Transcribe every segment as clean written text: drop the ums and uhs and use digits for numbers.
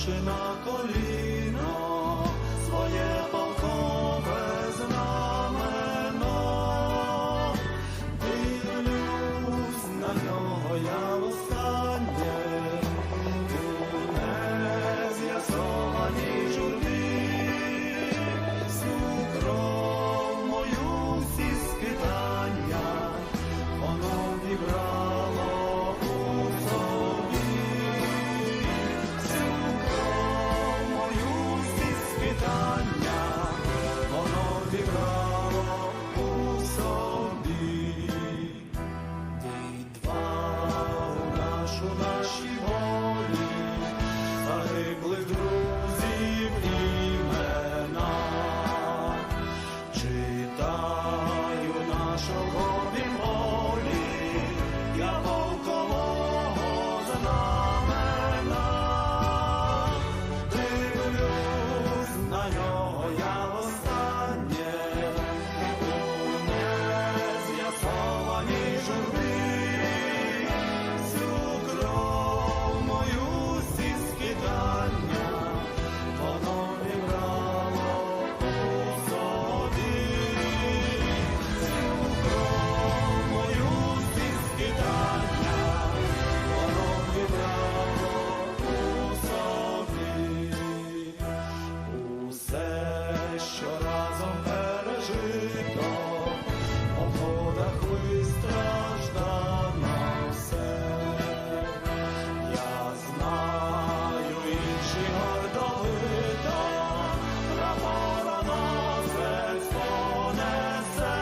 ставши на коліно, своє полкове знамено, дивлюсь на нього я востаннє, у нез'ясованій журбі, всю кров мою, всі скитання, воно вібрало у собі. Всю кров мою, всі скитання, воно вібрало у собі. Відвагу нашу нашій волі, загиблих друзів імена, читаю нашого вімолі, я полкового знамена, дивлюсь на нього я востаннє, у нез'ясованій журбі, всю кров мою, всі скитання, воно вібрало у собі. Всю кров мою, всі скитання, воно вібрало у собі. Усе, що разом пережито, в обходах вистраждано все. Я знаю, інші гордовито прапороносець понесе.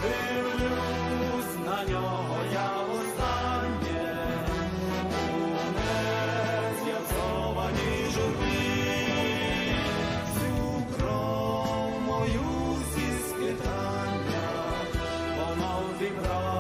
Дивлюсь на нього я востаннє, у нез'ясованій журбі, всю кров мою, всі скитання, воно вібрало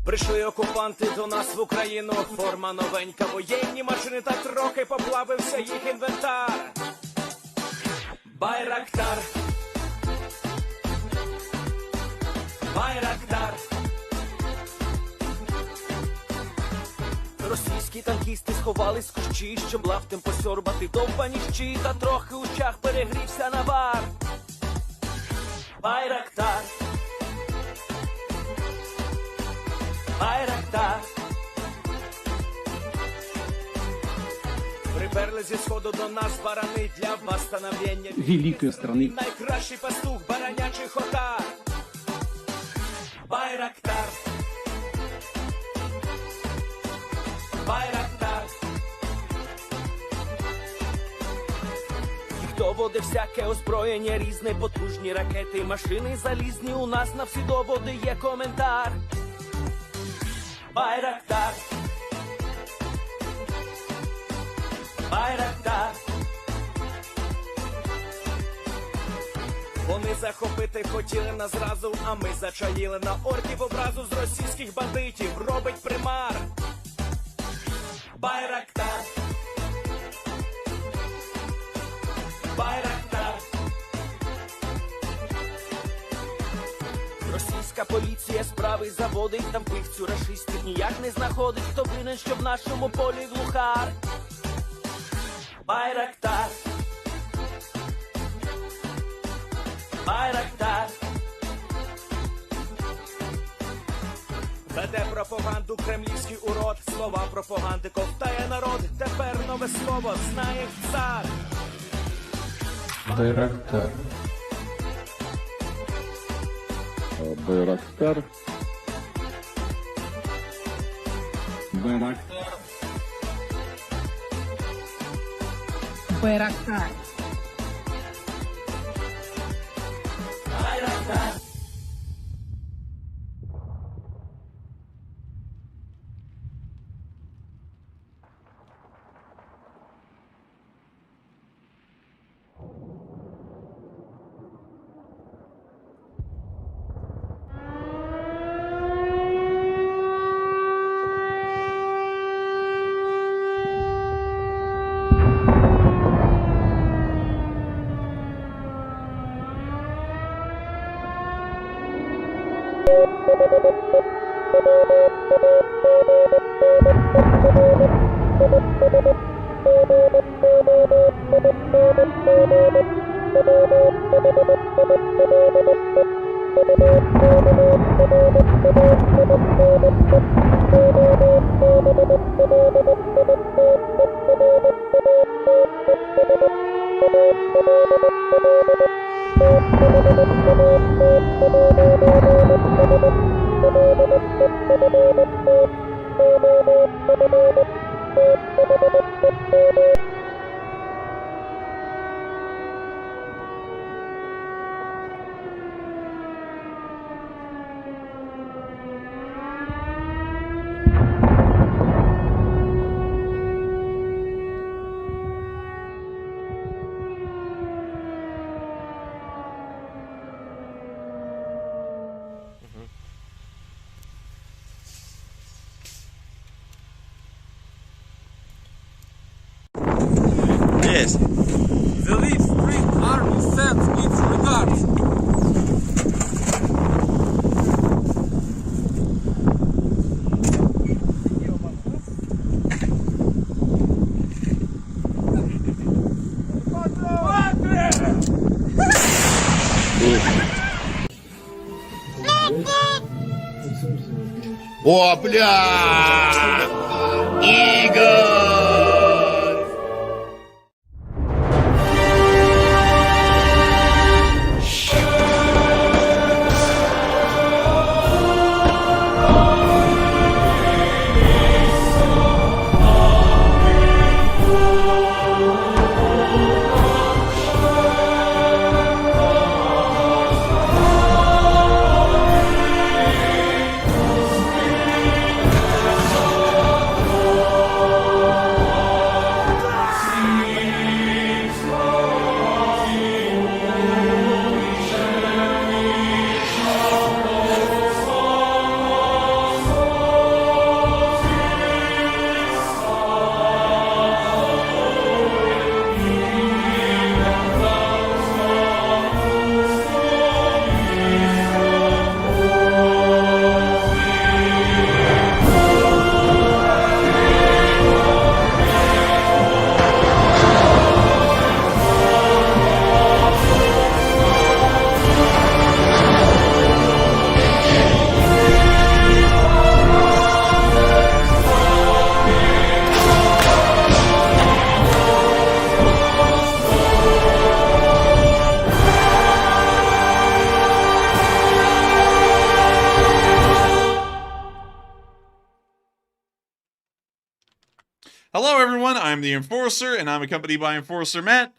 Прийшли окупанти до нас в Україну, форма новенька, воєнні машини, та трохи поплавився їх інвентар. Байрактар, Байрактар. Російські танкісти сховались в кущі, щоб лаптем посьорбати довбані щі, та трохи у щах перегрівся навар. Байрактар, Байрактар. Приперли зі сходу до нас барани для восстановлення великой страны. Найкращий пастух баранячий хотар. Байрактар, Байрактар. Ті, хто води всяке озброєння різне, потужні ракети, машини залізні, у нас на всі доводи є коментар. Байрактар, Байрактар. Вони захопити хотіли нас зразу, а ми зачаїли на орків образу з російських бандитів, робить примар. Байрактар, Байрактар. Російська поліція справи заводить, там вбивцю рашистів ніяк не знаходить, хто винен, що в нашому полі глухар. Байрактар, Байрактар. Веде пропаганду кремлівський урод, слова пропаганди ковтає народ, тепер нове слово знає цар. Байрактар. Байрактар. Байрактар. Байрактар. Байрактар. Yes. The Leaf Spring Army sends its regards. О, бля! Игорь! Hello everyone, I'm the Enforcer, and I'm accompanied by Enforcer Matt.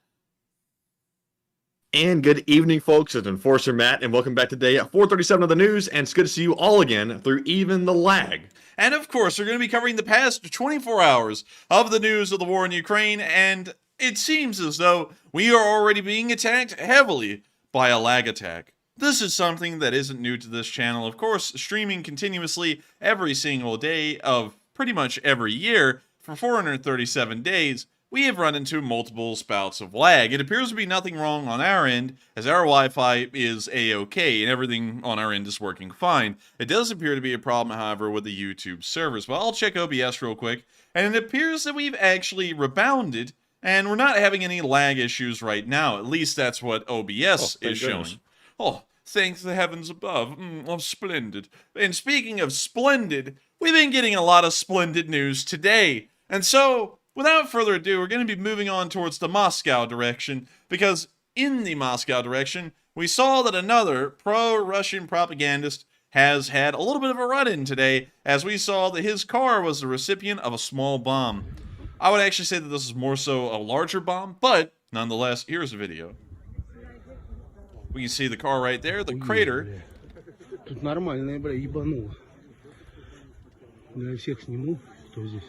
And good evening, folks. It's Enforcer Matt, and welcome back today at 4:37 of the news, and it's good to see you all again through even the lag. And of course, we're going to be covering the past 24 hours of the news of the war in Ukraine, and it seems as though we are already being attacked heavily by a lag attack. This is something that isn't new to this channel. Of course, streaming continuously every single day of pretty much every year for 437 days, we have run into multiple spouts of lag. It appears to be nothing wrong on our end, as our Wi-Fi is A-OK, and everything on our end is working fine. It does appear to be a problem, however, with the YouTube servers. But I'll check OBS real quick, and it appears that we've actually rebounded, and we're not having any lag issues right now. At least that's what OBS is showing. Oh, thank the heavens above. Splendid. And speaking of splendid, we've been getting a lot of splendid news today. And so, without further ado, we're going to be moving on towards the Moscow direction, because in the Moscow direction, we saw that another pro-Russian propagandist has had a little bit of a run-in today, as we saw that his car was the recipient of a small bomb. I would actually say that this is more so a larger bomb, but nonetheless, here's a video. We can see the car right there, the crater. Тут нормальная, бля, ебанула. Я всех сниму, кто здесь.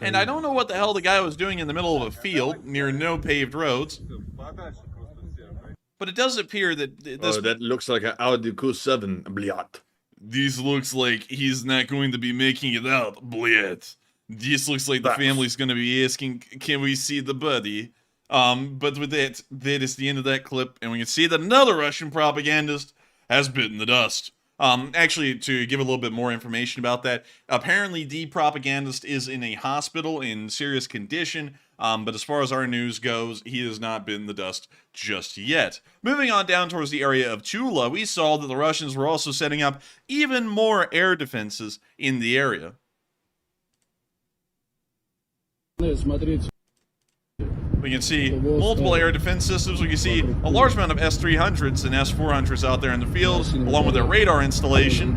And I don't know what the hell the guy was doing in the middle of a field near no paved roads. But it does appear that this... Oh, that looks like an Audi Q7, bliat. This looks like he's not going to be making it out, bliat. This looks like the family's going to be asking, can we see the buddy? But with that is the end of that clip, and we can see that another Russian propagandist has bitten the dust. Actually, to give a little bit more information about that, apparently the propagandist is in a hospital in serious condition, but as far as our news goes, he has not bitten the dust just yet. Moving on down towards the area of Tula, we saw that the Russians were also setting up even more air defenses in the area. We can see multiple air defense systems. We can see a large amount of S-300s and S-400s out there in the field, along with their radar installation.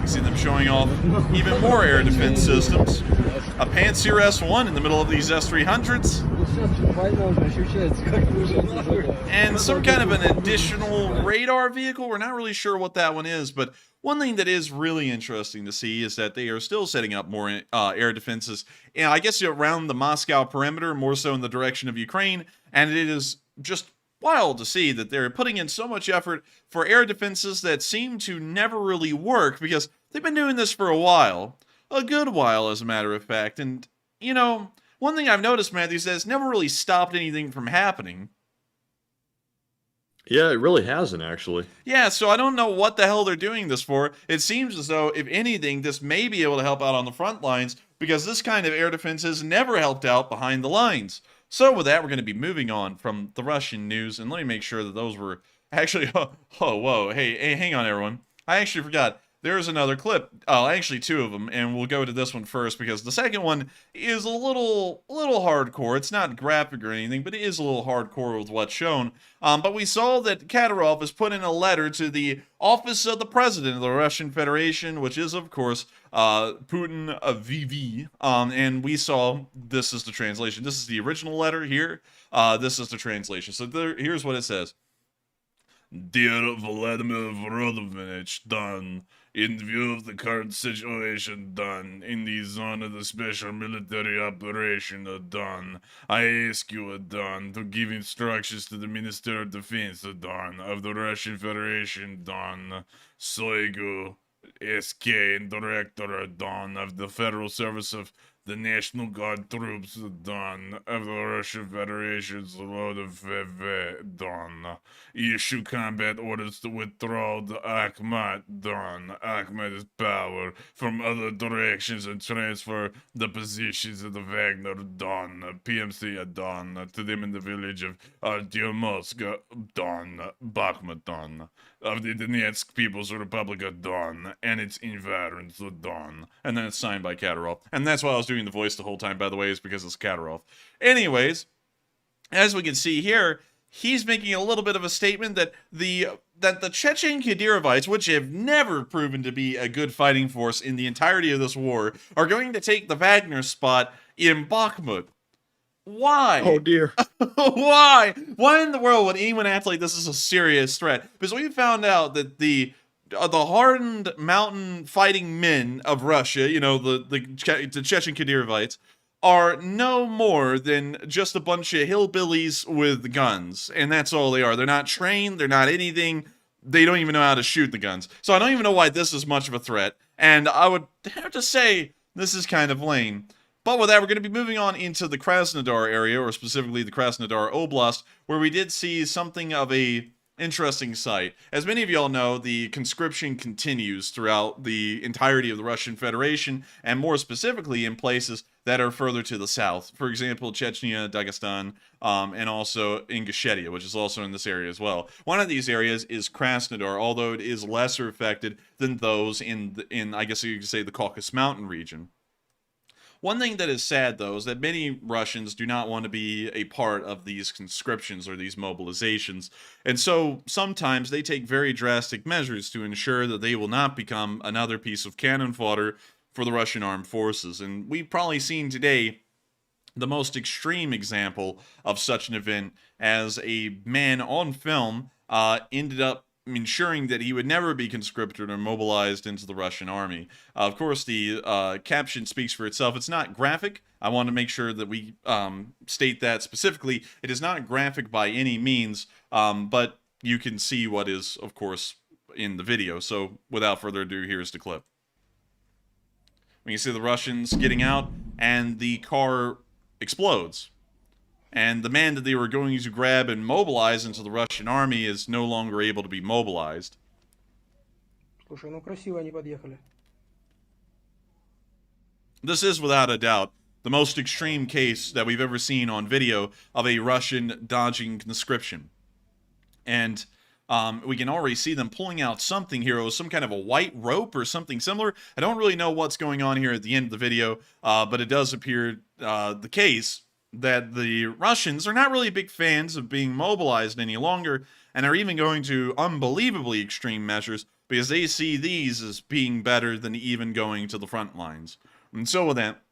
We see them showing off even more air defense systems. A Panzer S-1 in the middle of these S-300s. And some kind of an additional radar vehicle. We're not really sure what that one is, but one thing that is really interesting to see is that they are still setting up more air defenses, and I guess around the Moscow perimeter, more so in the direction of Ukraine, and it is just wild to see that they're putting in so much effort for air defenses that seem to never really work, because they've been doing this for a while. A good while, as a matter of fact, and, you know, one thing I've noticed, Matthew, is that it's never really stopped anything from happening. Yeah, it really hasn't, actually. Yeah, so I don't know what the hell they're doing this for. It seems as though, if anything, this may be able to help out on the front lines, because this kind of air defense has never helped out behind the lines. So with that, we're going to be moving on from the Russian news, and let me make sure that those were actually... Oh, whoa, hey, hang on, everyone. I actually forgot. There's another clip. Oh, actually two of them, and we'll go to this one first, because the second one is a little hardcore. It's not graphic or anything, but it is a little hardcore with what's shown. But we saw that Kadyrov has put in a letter to the office of the president of the Russian Federation, which is, of course, Putin VV. And we saw, this is the translation. This is the original letter here. This is the translation. So here's what it says. Dear Vladimir Vladimirovich, done. In view of the current situation, done. In the zone of the special military operation, done. I ask you, done, to give instructions to the Minister of Defense, done, of the Russian Federation, done. Soigu, SK, and Director, done, of the Federal Service of the National Guard troops, done, of the Russian Federation's load of VV, done. Issue combat orders to withdraw the Bakmhut, done. Bakmhut is power from other directions and transfer the positions of the Wagner, done. PMC, done. To them in the village of Artyomsk, done. Bakhmut, done. Of the Donetsk People's Republic, done. And its environs, done. And then it's signed by Kadyrov. And that's why I was doing the voice the whole time, by the way, is because it's Kadyrov. Anyways, as we can see here, he's making a little bit of a statement that the that the Chechen Kadyrovites, which have never proven to be a good fighting force in the entirety of this war, are going to take the Wagner spot in Bakhmut. Why? Oh dear. Why? Why in the world would anyone act like this is a serious threat? Because we found out that the hardened mountain fighting men of Russia, you know, the Chechen Kadyrovites, are no more than just a bunch of hillbillies with guns, and that's all they are. They're not trained. They're not anything. They don't even know how to shoot the guns. So I don't even know why this is much of a threat. And I would have to say this is kind of lame. But with that, we're going to be moving on into the Krasnodar area, or specifically the Krasnodar Oblast, where we did see something of a interesting sight. As many of y'all know, the conscription continues throughout the entirety of the Russian Federation, and more specifically in places that are further to the south. For example, Chechnya, Dagestan, and also Ingushetia, which is also in this area as well. One of these areas is Krasnodar, although it is lesser affected than those in I guess you could say, the Caucasus Mountain region. One thing that is sad, though, is that many Russians do not want to be a part of these conscriptions or these mobilizations, and so sometimes they take very drastic measures to ensure that they will not become another piece of cannon fodder for the Russian armed forces. And we've probably seen today the most extreme example of such an event, as a man on film ended up ensuring that he would never be conscripted or mobilized into the Russian army. Of course, the caption speaks for itself. It's not graphic. I want to make sure that we state that specifically. It is not graphic by any means, but you can see what is, of course, in the video. So without further ado, here's the clip. We can see the Russians getting out, and the car explodes. And the man that they were going to grab and mobilize into the Russian army is no longer able to be mobilized. Слушай, ну красиво они подъехали. This is, without a doubt, the most extreme case that we've ever seen on video of a Russian dodging conscription. And we can already see them pulling out something here. It was some kind of a white rope or something similar. I don't really know what's going on here at the end of the video, but it does appear the case that the Russians are not really big fans of being mobilized any longer, and are even going to unbelievably extreme measures because they see these as being better than even going to the front lines. And so with that,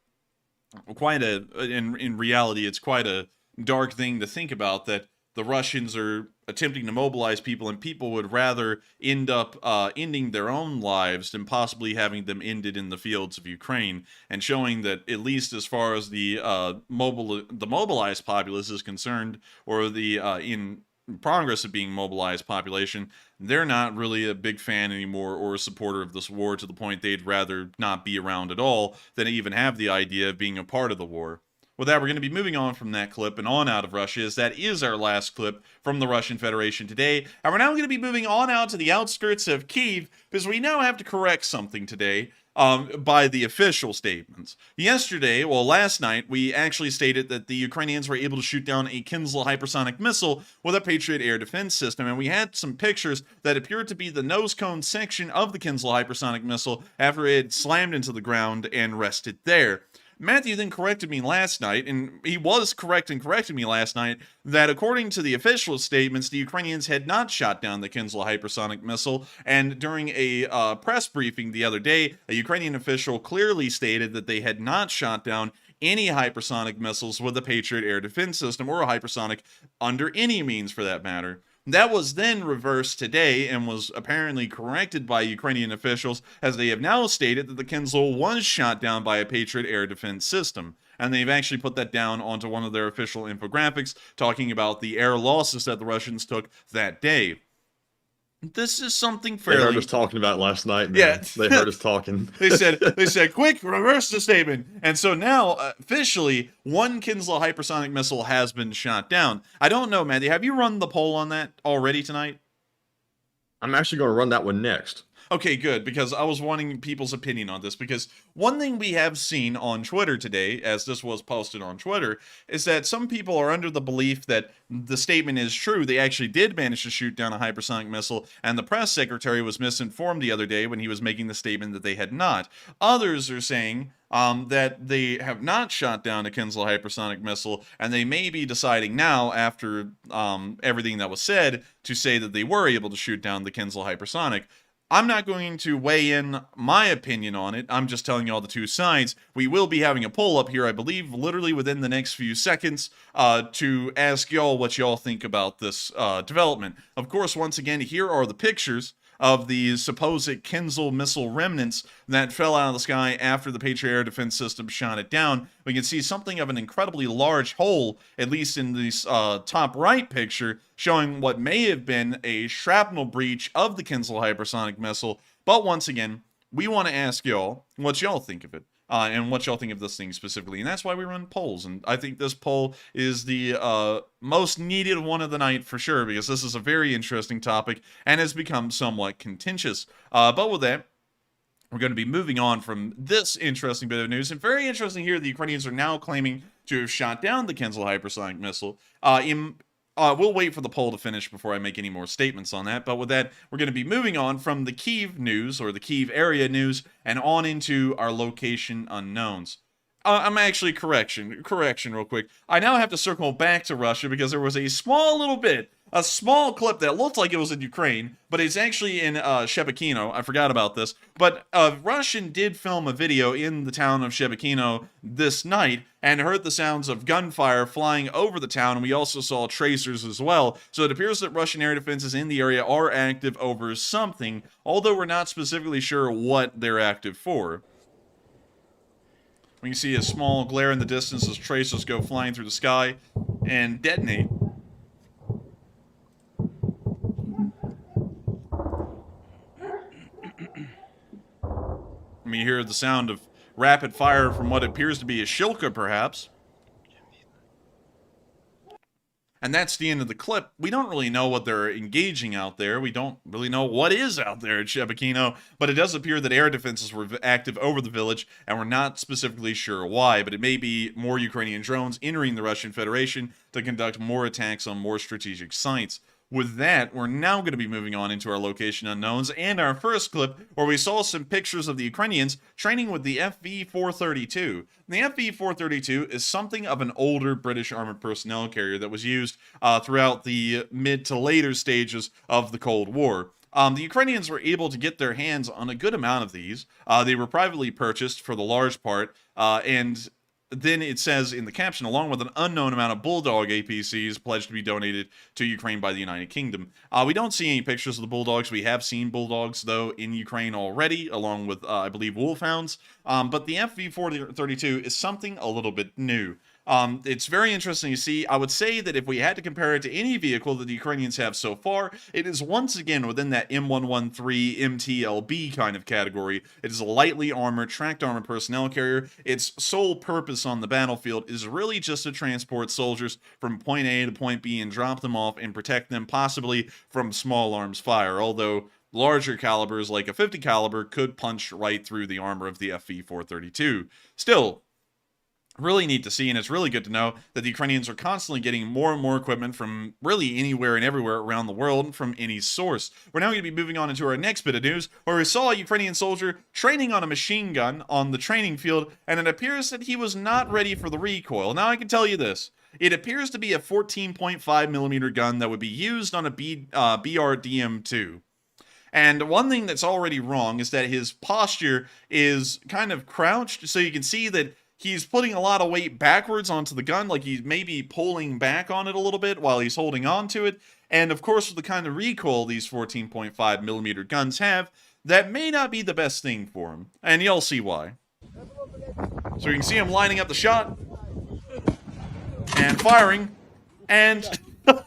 in reality, it's quite a dark thing to think about, that the Russians are attempting to mobilize people, and people would rather end up ending their own lives than possibly having them ended in the fields of Ukraine, and showing that, at least as far as the mobilized populace is concerned, or the in progress of being mobilized population, they're not really a big fan anymore or a supporter of this war, to the point they'd rather not be around at all than even have the idea of being a part of the war. With that, we're going to be moving on from that clip and on out of Russia, as that is our last clip from the Russian Federation today. And we're now going to be moving on out to the outskirts of Kyiv, because we now have to correct something today by the official statements. Yesterday, well, last night, we actually stated that the Ukrainians were able to shoot down a Kinzhal hypersonic missile with a Patriot air defense system, and we had some pictures that appeared to be the nose cone section of the Kinzhal hypersonic missile after it slammed into the ground and rested there. Matthew then corrected me last night, and he was correct in correcting me last night, that according to the official statements, the Ukrainians had not shot down the Kinzhal hypersonic missile, and during a press briefing the other day, a Ukrainian official clearly stated that they had not shot down any hypersonic missiles with a Patriot air defense system, or a hypersonic under any means for that matter. That was then reversed today and was apparently corrected by Ukrainian officials, as they have now stated that the Kinzhal was shot down by a Patriot air defense system. And they've actually put that down onto one of their official infographics, talking about the air losses that the Russians took that day. This is something fairly... They heard us talking about it last night, man. Yeah. They heard us talking. They said, quick, reverse the statement. And so now, officially, one Kinzhal hypersonic missile has been shot down. I don't know, Matthew, have you run the poll on that already tonight? I'm actually going to run that one next. Okay, good, because I was wanting people's opinion on this, because one thing we have seen on Twitter today, as this was posted on Twitter, is that some people are under the belief that the statement is true. They actually did manage to shoot down a hypersonic missile, and the press secretary was misinformed the other day when he was making the statement that they had not. Others are saying that they have not shot down a Kinzhal hypersonic missile, and they may be deciding now, after everything that was said, to say that they were able to shoot down the Kinzhal hypersonic. I'm not going to weigh in my opinion on it. I'm just telling you all the two sides. We will be having a poll up here, I believe, literally within the next few seconds, to ask y'all what y'all think about this development. Of course, once again, here are the pictures of the supposed Kinzhal missile remnants that fell out of the sky after the Patriot air defense system shot it down. We can see something of an incredibly large hole, at least in this top right picture, showing what may have been a shrapnel breach of the Kinzhal hypersonic missile. But once again, we want to ask y'all what y'all think of it. And what y'all think of this thing specifically. And that's why we run polls. And I think this poll is the most needed one of the night for sure, because this is a very interesting topic and has become somewhat contentious. But with that, we're going to be moving on from this interesting bit of news. And very interesting here, the Ukrainians are now claiming to have shot down the Kinzhal hypersonic missile. We'll wait for the poll to finish before I make any more statements on that. But with that, we're going to be moving on from the Kyiv news, or the Kyiv area news, and on into our location unknowns. I'm actually, correction real quick. I now have to circle back to Russia because there was a small clip that looked like it was in Ukraine, but it's actually in Shebekino. I forgot about this. But a Russian did film a video in the town of Shebekino this night and heard the sounds of gunfire flying over the town, and we also saw tracers as well. So it appears that Russian air defenses in the area are active over something, although we're not specifically sure what they're active for. We can see a small glare in the distance as tracers go flying through the sky and detonate. We hear the sound of rapid fire from what appears to be a shilka, perhaps. And that's the end of the clip. We don't really know what they're engaging out there. We don't really know what is out there at Shebekino, but it does appear that air defenses were active over the village, and we're not specifically sure why, but it may be more Ukrainian drones entering the Russian Federation to conduct more attacks on more strategic sites. With that, we're now going to be moving on into our location unknowns and our first clip, where we saw some pictures of the Ukrainians training with the FV-432. The FV-432 is something of an older British armored personnel carrier that was used throughout the mid to later stages of the Cold War. The Ukrainians were able to get their hands on a good amount of these. They were privately purchased for the large part, and then it says in the caption, along with an unknown amount of Bulldog APCs pledged to be donated to Ukraine by the United Kingdom. We don't see any pictures of the Bulldogs. We have seen Bulldogs, though, in Ukraine already, along with, I believe, Wolfhounds. But the FV-432 is something a little bit new. It's very interesting to see. I would say that if we had to compare it to any vehicle that the Ukrainians have so far, it is once again within that M113 MTLB kind of category. It is a lightly armored, tracked armored personnel carrier. Its sole purpose on the battlefield is really just to transport soldiers from point A to point B and drop them off and protect them possibly from small arms fire, although larger calibers like a 50 caliber could punch right through the armor of the FV-432. Still, really neat to see, and it's really good to know that the Ukrainians are constantly getting more and more equipment from really anywhere and everywhere around the world from any source. We're now going to be moving on into our next bit of news, where we saw a Ukrainian soldier training on a machine gun on the training field, and it appears that he was not ready for the recoil. Now, I can tell you this. It appears to be a 14.5mm gun that would be used on a BRDM-2. And one thing that's already wrong is that his posture is kind of crouched, so you can see that he's putting a lot of weight backwards onto the gun, like he's maybe pulling back on it a little bit while he's holding on to it. And of course, with the kind of recoil these 14.5mm guns have, that may not be the best thing for him. And you'll see why. So you can see him lining up the shot and firing, and the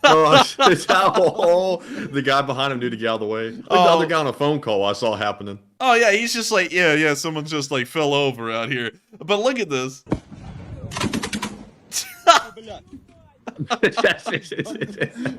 guy behind him knew to get out of the way. The other guy on a phone call I saw happening. Oh yeah, he's just like, yeah, someone's just like fell over out here. But look at this.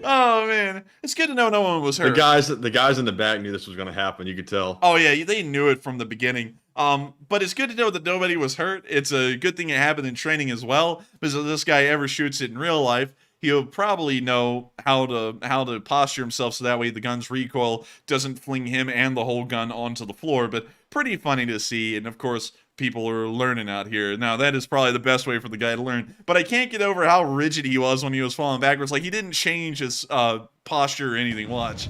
Oh man, it's good to know no one was hurt. The guys in the back knew this was going to happen. You could tell. Oh yeah, they knew it from the beginning. But it's good to know that nobody was hurt. It's a good thing it happened in training as well, because if this guy ever shoots it in real life, he'll probably know how to posture himself so that way the gun's recoil doesn't fling him and the whole gun onto the floor. But pretty funny to see, and of course, people are learning out here. Now, that is probably the best way for the guy to learn. But I can't get over how rigid he was when he was falling backwards. Like, he didn't change his posture or anything. Watch.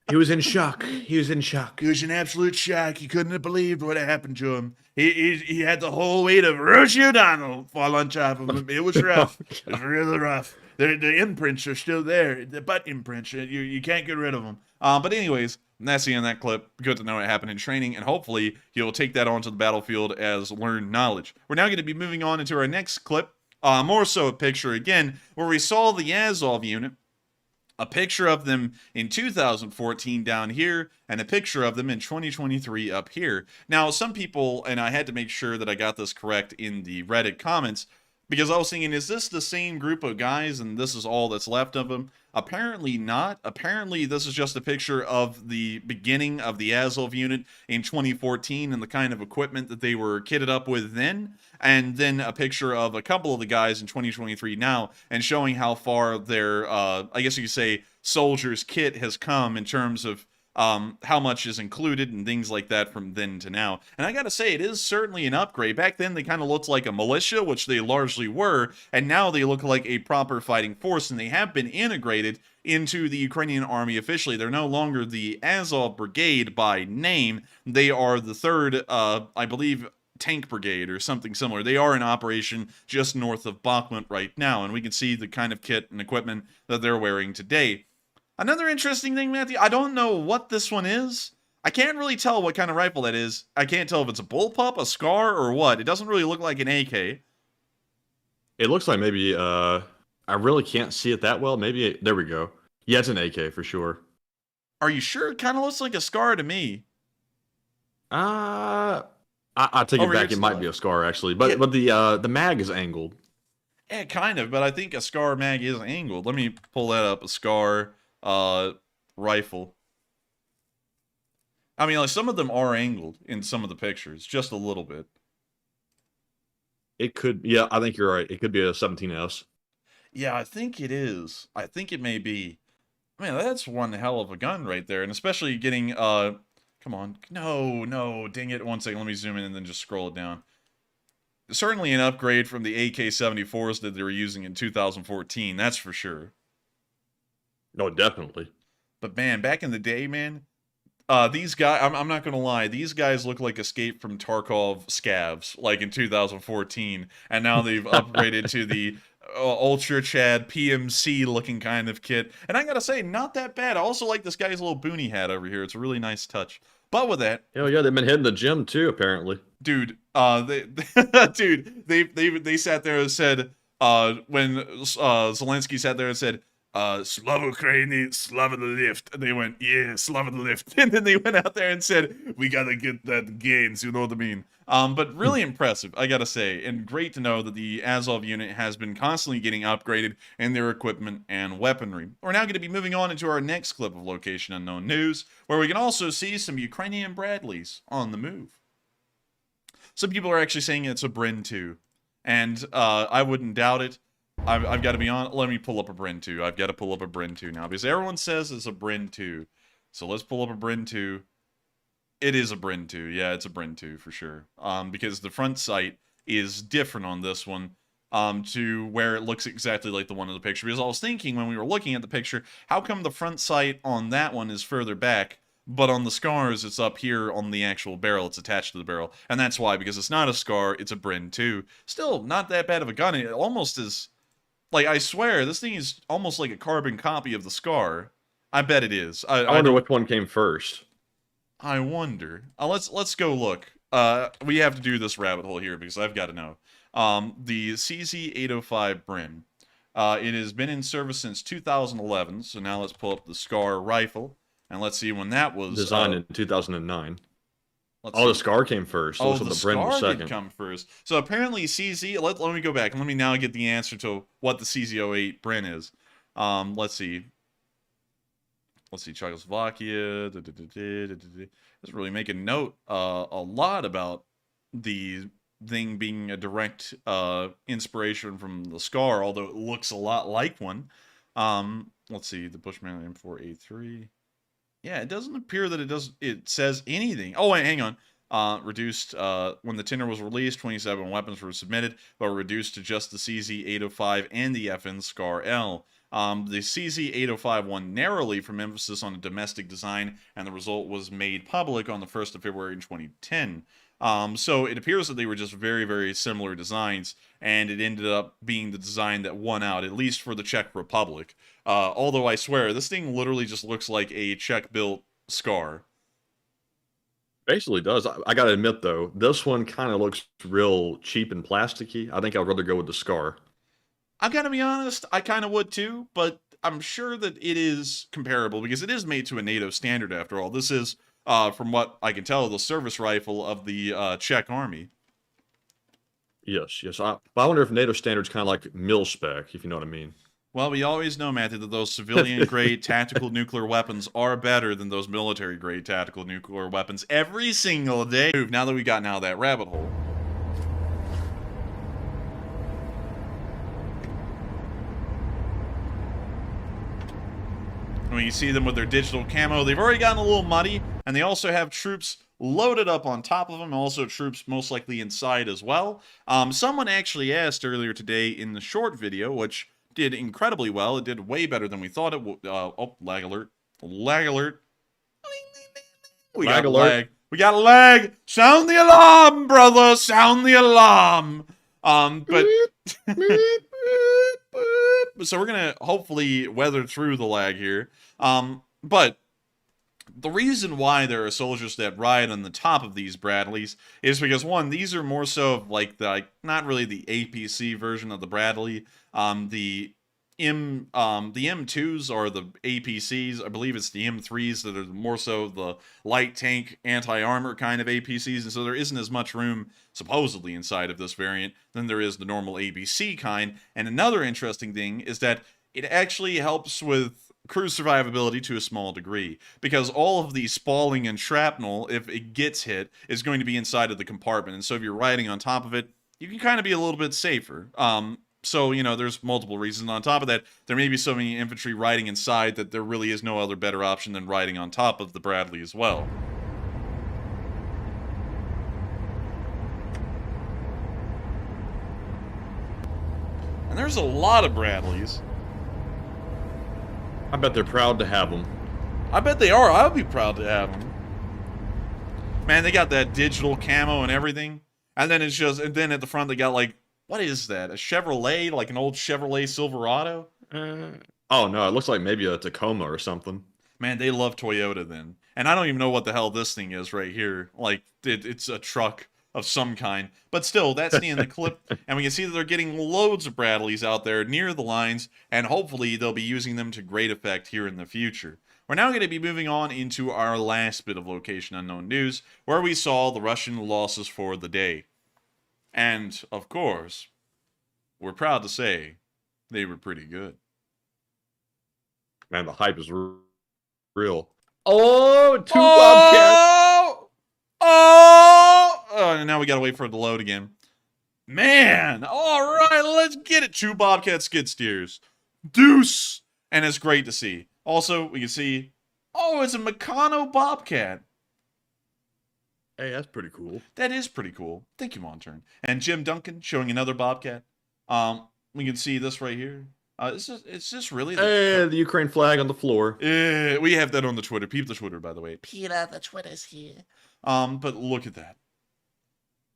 He was in shock. He was in shock. He was in absolute shock. He couldn't have believed what had happened to him. He had the whole weight of Rosie O'Donnell fall on top of him. It was rough. It was really rough. The imprints are still there. The butt imprints. You can't get rid of them. But anyways, that's the end of that clip. Good to know it happened in training, and hopefully he'll take that onto the battlefield as learned knowledge. We're now going to be moving on into our next clip. More so a picture again, where we saw the Azov unit. A picture of them in 2014 down here, and a picture of them in 2023 up here. Now, some people, and I had to make sure that I got this correct in the Reddit comments, because I was thinking, is this the same group of guys and this is all that's left of them? Apparently not. Apparently this is just a picture of the beginning of the Azov unit in 2014 and the kind of equipment that they were kitted up with then, and then a picture of a couple of the guys in 2023 now, and showing how far their, I guess you could say, soldiers' kit has come in terms of how much is included and things like that from then to now. And I gotta say, it is certainly an upgrade. Back then, they kind of looked like a militia, which they largely were, and now they look like a proper fighting force, and they have been integrated into the Ukrainian army officially. They're no longer the Azov Brigade by name. They are the 3rd, I believe, tank brigade or something similar. They are in operation just north of Bakhmut right now, and we can see the kind of kit and equipment that they're wearing today. Another interesting thing, Matthew, I don't know what this one is. I can't really tell what kind of rifle that is. I can't tell if it's a bullpup, a SCAR, or what. It doesn't really look like an AK. It looks like maybe, I really can't see it that well. Maybe, there we go. Yeah, it's an AK for sure. Are you sure? It kind of looks like a SCAR to me. I take it Over back. here, It might be a SCAR, actually. But the mag is angled. Yeah, kind of, but I think a SCAR mag is angled. Let me pull that up. A SCAR rifle. I mean, like, some of them are angled in some of the pictures, just a little bit. It could, yeah, I think you're right. It could be a 17S. Yeah, I think it is. I think it may be. Man, that's one hell of a gun right there, and especially getting, come on. No, dang it. One second, let me zoom in and then just scroll it down. Certainly an upgrade from the AK-74s that they were using in 2014, that's for sure. No, definitely. But man, back in the day, man, these guys, I'm not going to lie, these guys look like Escape from Tarkov scavs, like in 2014, and now they've upgraded to the Ultra Chad PMC looking kind of kit. And I gotta say, not that bad. I also like this guy's little boonie hat over here. It's a really nice touch. But with that, hell yeah, they've been hitting the gym too, apparently. Dude, they sat there and said, when Zelenskyy sat there and said, Slava Ukraini, Slava the lift. And they went, yeah, Slava the lift. And then they went out there and said, we gotta get that gains, you know what I mean? But really impressive, I gotta say, and great to know that the Azov unit has been constantly getting upgraded in their equipment and weaponry. We're now going to be moving on into our next clip of Location Unknown News, where we can also see some Ukrainian Bradleys on the move. Some people are actually saying it's a Brin 2, and I wouldn't doubt it. I've got to be on. Let me pull up a Brin 2. I've got to pull up a Brin 2 now, because everyone says it's a Brin 2. So let's pull up a Brin 2. It is a Brin 2. Yeah, it's a Brin 2 for sure. Because the front sight is different on this one to where it looks exactly like the one in the picture. Because I was thinking when we were looking at the picture, how come the front sight on that one is further back, but on the SCARs it's up here on the actual barrel. It's attached to the barrel. And that's why, because it's not a SCAR, it's a Brin 2. Still, not that bad of a gun. It almost is... Like, I swear, this thing is almost like a carbon copy of the SCAR. I bet it is. I wonder which one came first. I wonder. Let's go look. We have to do this rabbit hole here because I've got to know. The CZ-805 Brin. It has been in service since 2011, so now let's pull up the SCAR rifle, and let's see when that was... Designed in 2009. Let's Oh, the see. Scar came first. It Oh, looks like the the Bren was Scar did second. come first. So apparently CZ, let me go back and let me now get the answer to what the CZ08 Bren is. Let's see. Let's see, Czechoslovakia. Let's really make a note a lot about the thing being a direct inspiration from the Scar, although it looks a lot like one. Let's see, the Bushman M4A3. Yeah, it doesn't appear that it says anything. Oh, wait, hang on. Reduced, when the tender was released, 27 weapons were submitted, but reduced to just the CZ-805 and the FN Scar L. The CZ-805 won narrowly from emphasis on a domestic design, and the result was made public on the 1st of February in 2010. So it appears that they were just very, very similar designs, and it ended up being the design that won out, at least for the Czech Republic. Although I swear, this thing literally just looks like a Czech-built Scar. Basically does. I gotta admit though, this one kind of looks real cheap and plasticky. I think I'd rather go with the Scar. I gotta be honest, I kind of would too, but I'm sure that it is comparable because it is made to a NATO standard after all. This is, from what I can tell, the service rifle of the Czech army. Yes, yes. But I wonder if NATO standard's kind of like mil spec, if you know what I mean. Well, we always know, Matthew, that those civilian-grade tactical nuclear weapons are better than those military-grade tactical nuclear weapons every single day. Now that we've gotten out of that rabbit hole. When you see them with their digital camo, they've already gotten a little muddy, and they also have troops loaded up on top of them, also troops most likely inside as well. Someone actually asked earlier today in the short video, which did incredibly well. It did way better than we thought it would. Oh, lag alert. Lag alert. We got lag. We got lag. Sound the alarm, brother. Sound the alarm. But so we're gonna hopefully weather through the lag here. But the reason why there are soldiers that ride on the top of these Bradleys is because, one, these are more so of like the not really the APC version of the Bradley. The M2s are the APCs. I believe it's the M3s that are more so the light tank anti-armor kind of APCs, and so there isn't as much room supposedly inside of this variant than there is the normal ABC kind. And another interesting thing is that it actually helps with crew survivability to a small degree, because all of the spalling and shrapnel, if it gets hit, is going to be inside of the compartment, and so if you're riding on top of it, you can kind of be a little bit safer. So, you know, there's multiple reasons. On top of that, there may be so many infantry riding inside that there really is no other better option than riding on top of the Bradley as well. And there's a lot of Bradleys. I bet they're proud to have them. I bet they are. I'll be proud to have them. Man, they got that digital camo and everything. And then it's just, and then at the front they got like, what is that? A Chevrolet? Like an old Chevrolet Silverado? Oh no, it looks like maybe a Tacoma or something. Man, they love Toyota then. And I don't even know what the hell this thing is right here. Like, it's a truck of some kind. But still, that's the end of the clip. And we can see that they're getting loads of Bradleys out there near the lines. And hopefully they'll be using them to great effect here in the future. We're now going to be moving on into our last bit of Location Unknown news, where we saw the Russian losses for the day. And, of course, we're proud to say they were pretty good. Man, the hype is real. Oh, two Bobcats. And now we gotta wait for it to load again. Man, all right, let's get it. 2 Bobcat skid steers. Deuce. And it's great to see. Also, we can see, oh, it's a Meccano Bobcat. Hey, that's pretty cool. That is pretty cool. Thank you, Monturn. And Jim Duncan showing another Bobcat. We can see this right here. It's just really... Hey, the Ukraine flag on the floor. We have that on the Twitter. Peep the Twitter, by the way. Peter, the Twitter's here. But look at that.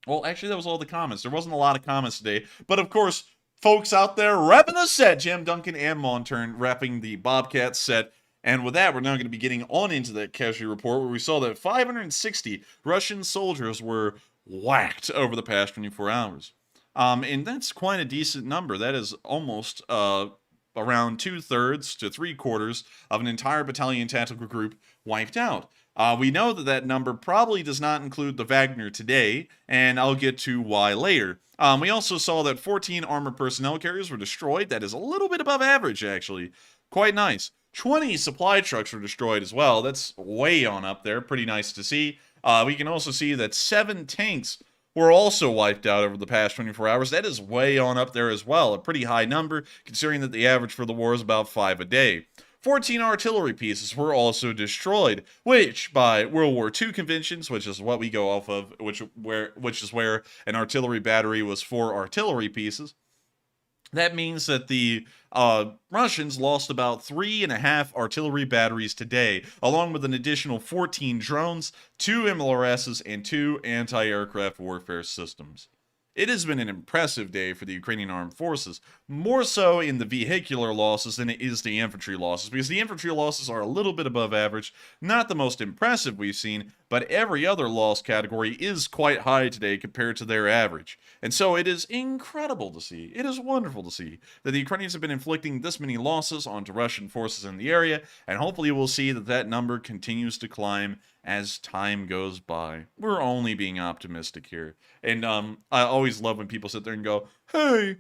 Well, actually, that was all the comments. There wasn't a lot of comments today. But, of course, folks out there repping the set. Jim Duncan and Monturn repping the Bobcat set. And with that, we're now going to be getting on into that casualty report where we saw that 560 Russian soldiers were whacked over the past 24 hours. And that's quite a decent number. That is almost around 2/3 to 3/4 of an entire battalion tactical group wiped out. We know that that number probably does not include the Wagner today, and I'll get to why later. We also saw that 14 armored personnel carriers were destroyed. That is a little bit above average, actually. Quite nice. 20 supply trucks were destroyed as well. That's way on up there. Pretty nice to see. We can also see that 7 tanks were also wiped out over the past 24 hours. That is way on up there as well. A pretty high number, considering that the average for the war is about 5 a day. 14 artillery pieces were also destroyed, which, by World War II conventions, which is what we go off of, which is where an artillery battery was 4 artillery pieces, that means that the Russians lost about 3.5 artillery batteries today, along with an additional 14 drones, 2 MLRSs, and 2 anti-aircraft warfare systems. It has been an impressive day for the Ukrainian armed forces, more so in the vehicular losses than it is the infantry losses, because the infantry losses are a little bit above average, not the most impressive we've seen, but every other loss category is quite high today compared to their average. And so it is incredible to see, it is wonderful to see, that the Ukrainians have been inflicting this many losses onto Russian forces in the area, and hopefully we'll see that that number continues to climb as time goes by. We're only being optimistic here. And I always love when people sit there and go, hey,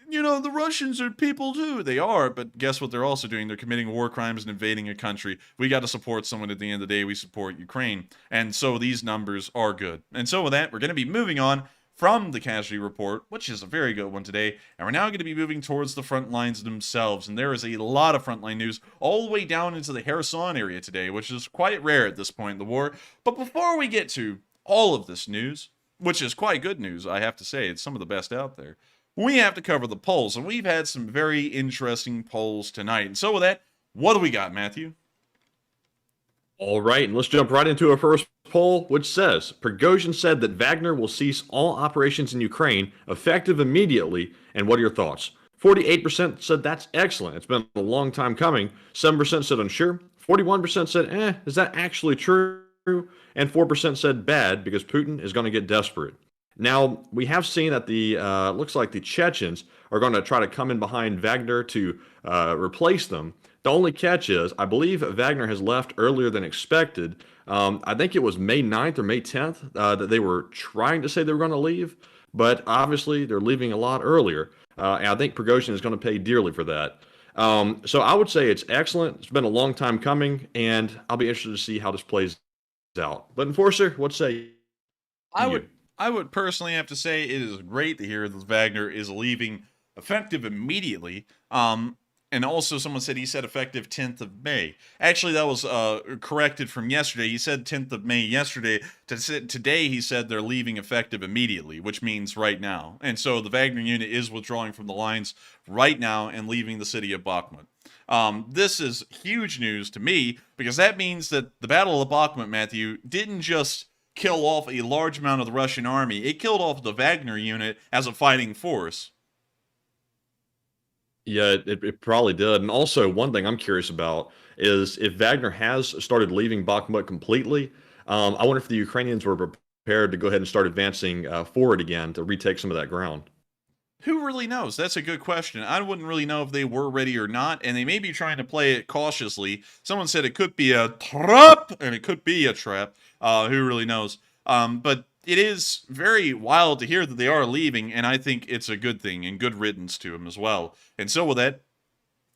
you know, the Russians are people too. They are, but guess what they're also doing? They're committing war crimes and invading a country. We got to support someone at the end of the day. We support Ukraine. And so these numbers are good. And so with that, we're going to be moving on from the casualty report, which is a very good one today, and we're now going to be moving towards the front lines themselves, and there is a lot of frontline news all the way down into the Kherson area today, which is quite rare at this point in the war. But before we get to all of this news, which is quite good news, I have to say, it's some of the best out there, we have to cover the polls, and we've had some very interesting polls tonight. And so with that, what do we got, Matthew? All right, and let's jump right into our first poll, which says Prighozin said that Wagner will cease all operations in Ukraine effective immediately. And what are your thoughts? 48% said that's excellent. It's been a long time coming. 7% said unsure. 41% said, is that actually true? And 4% said bad because Putin is going to get desperate. Now, we have seen that the looks like the Chechens are going to try to come in behind Wagner to replace them. The only catch is, I believe Wagner has left earlier than expected. I think it was May 9th or May 10th that they were trying to say they were going to leave, but obviously they're leaving a lot earlier. And I think Prighozin is going to pay dearly for that. So I would say it's excellent. It's been a long time coming, and I'll be interested to see how this plays out. But Enforcer, what say you? I would personally have to say it is great to hear that Wagner is leaving effective immediately. And also someone said he said effective 10th of May. Actually, that was corrected from yesterday. He said 10th of May yesterday. Today he said they're leaving effective immediately, which means right now. And so the Wagner unit is withdrawing from the lines right now and leaving the city of Bakhmut. This is huge news to me because that means that the Battle of Bakhmut, Matthew, didn't just kill off a large amount of the Russian army. It killed off the Wagner unit as a fighting force. Yeah, it probably did. And also, one thing I'm curious about is if Wagner has started leaving Bakhmut completely, I wonder if the Ukrainians were prepared to go ahead and start advancing forward again to retake some of that ground. Who really knows? That's a good question. I wouldn't really know if they were ready or not, and they may be trying to play it cautiously. Someone said it could be a trap, and it could be a trap. Who really knows? But it is very wild to hear that they are leaving, and I think it's a good thing and good riddance to them as well. And so with that,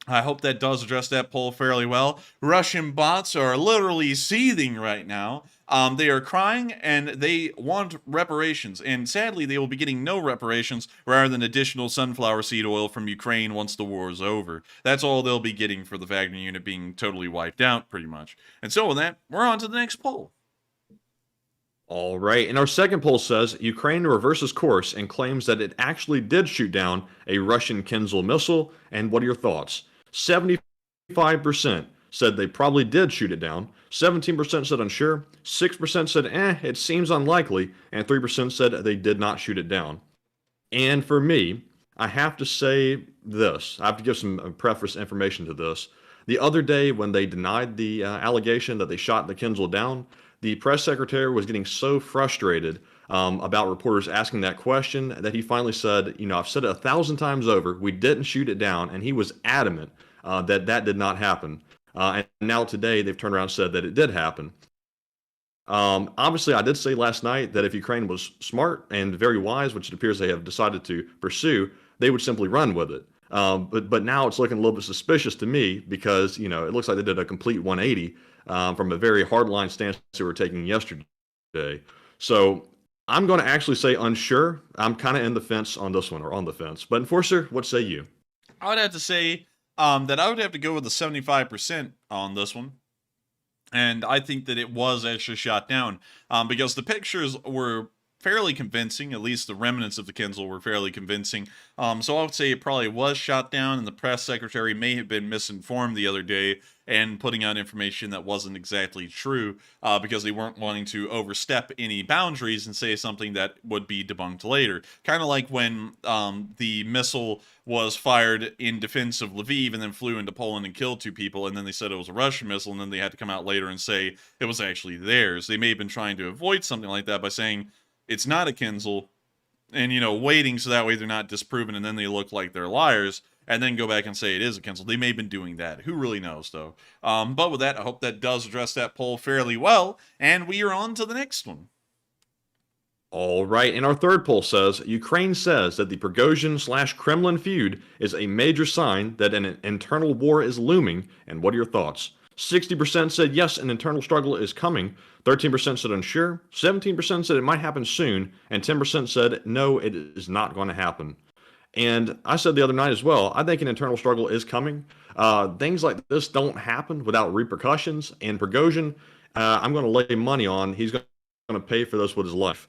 I hope that does address that poll fairly well. Russian bots are literally seething right now. They are crying and they want reparations. And sadly, they will be getting no reparations rather than additional sunflower seed oil from Ukraine once the war is over. That's all they'll be getting for the Wagner unit being totally wiped out, pretty much. And so with that, we're on to the next poll. All right, and our second poll says Ukraine reverses course and claims that it actually did shoot down a Russian Kinzhal missile. And what are your thoughts? 75% said they probably did shoot it down. 17% said unsure. 6% said, it seems unlikely. And 3% said they did not shoot it down. And for me, I have to say this. I have to give some preface information to this. The other day when they denied the allegation that they shot the Kinzhal down, the press secretary was getting so frustrated about reporters asking that question that he finally said, I've said it 1,000 times over, we didn't shoot it down, and he was adamant that did not happen. And now today they've turned around and said that it did happen. Obviously, I did say last night that if Ukraine was smart and very wise, which it appears they have decided to pursue, they would simply run with it. But now it's looking a little bit suspicious to me because it looks like they did a complete 180 from a very hardline stance they were taking yesterday. So I'm going to actually say unsure. I'm kind of in the fence on this one, or on the fence. But Enforcer, what say you? I would have to say that I would have to go with the 75% on this one. And I think that it was actually shot down because the pictures were fairly convincing. At least the remnants of the Kinzhal were fairly convincing. So I would say it probably was shot down, and the press secretary may have been misinformed the other day and putting out information that wasn't exactly true because they weren't wanting to overstep any boundaries and say something that would be debunked later. Kind of like when the missile was fired in defense of Lviv and then flew into Poland and killed 2 people, and then they said it was a Russian missile, and then they had to come out later and say it was actually theirs. They may have been trying to avoid something like that by saying it's not a Kinzhal, and, waiting so that way they're not disproven, and then they look like they're liars, and then go back and say it is a Kinzhal. They may have been doing that. Who really knows, though? But with that, I hope that does address that poll fairly well, and we are on to the next one. All right, and our third poll says, Ukraine says that the Prigozhin/Kremlin feud is a major sign that an internal war is looming, and what are your thoughts? 60% said yes, an internal struggle is coming, 13% said unsure, 17% said it might happen soon, and 10% said no, it is not going to happen. And I said the other night as well, I think an internal struggle is coming. Things like this don't happen without repercussions, and Prigozhin, I'm going to lay money on he's going to pay for this with his life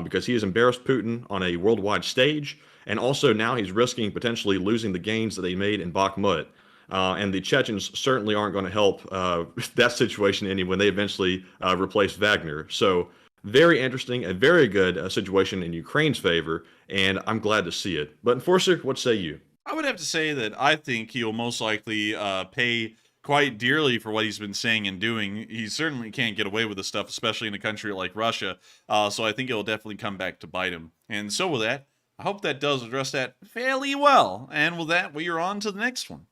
because he has embarrassed Putin on a worldwide stage, and also now he's risking potentially losing the gains that they made in Bakhmut. And the Chechens certainly aren't going to help that situation any when they eventually replace Wagner. So very interesting, a very good situation in Ukraine's favor, and I'm glad to see it. But Enforcer, what say you? I would have to say that I think he'll most likely pay quite dearly for what he's been saying and doing. He certainly can't get away with this stuff, especially in a country like Russia. So I think it'll definitely come back to bite him. And so with that, I hope that does address that fairly well. And with that, we are on to the next one.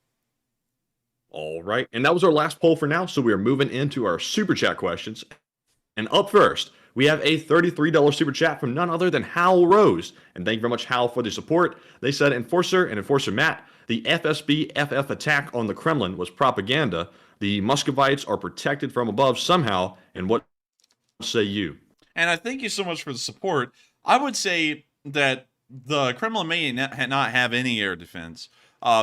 All right, and that was our last poll for now, so we are moving into our Super Chat questions. And up first, we have a $33 Super Chat from none other than Hal Rose. And thank you very much, Hal, for the support. They said, Enforcer and Enforcer Matt, the FSB-FF attack on the Kremlin was propaganda. The Muscovites are protected from above somehow, and what say you? And I thank you so much for the support. I would say that the Kremlin may not have any air defense.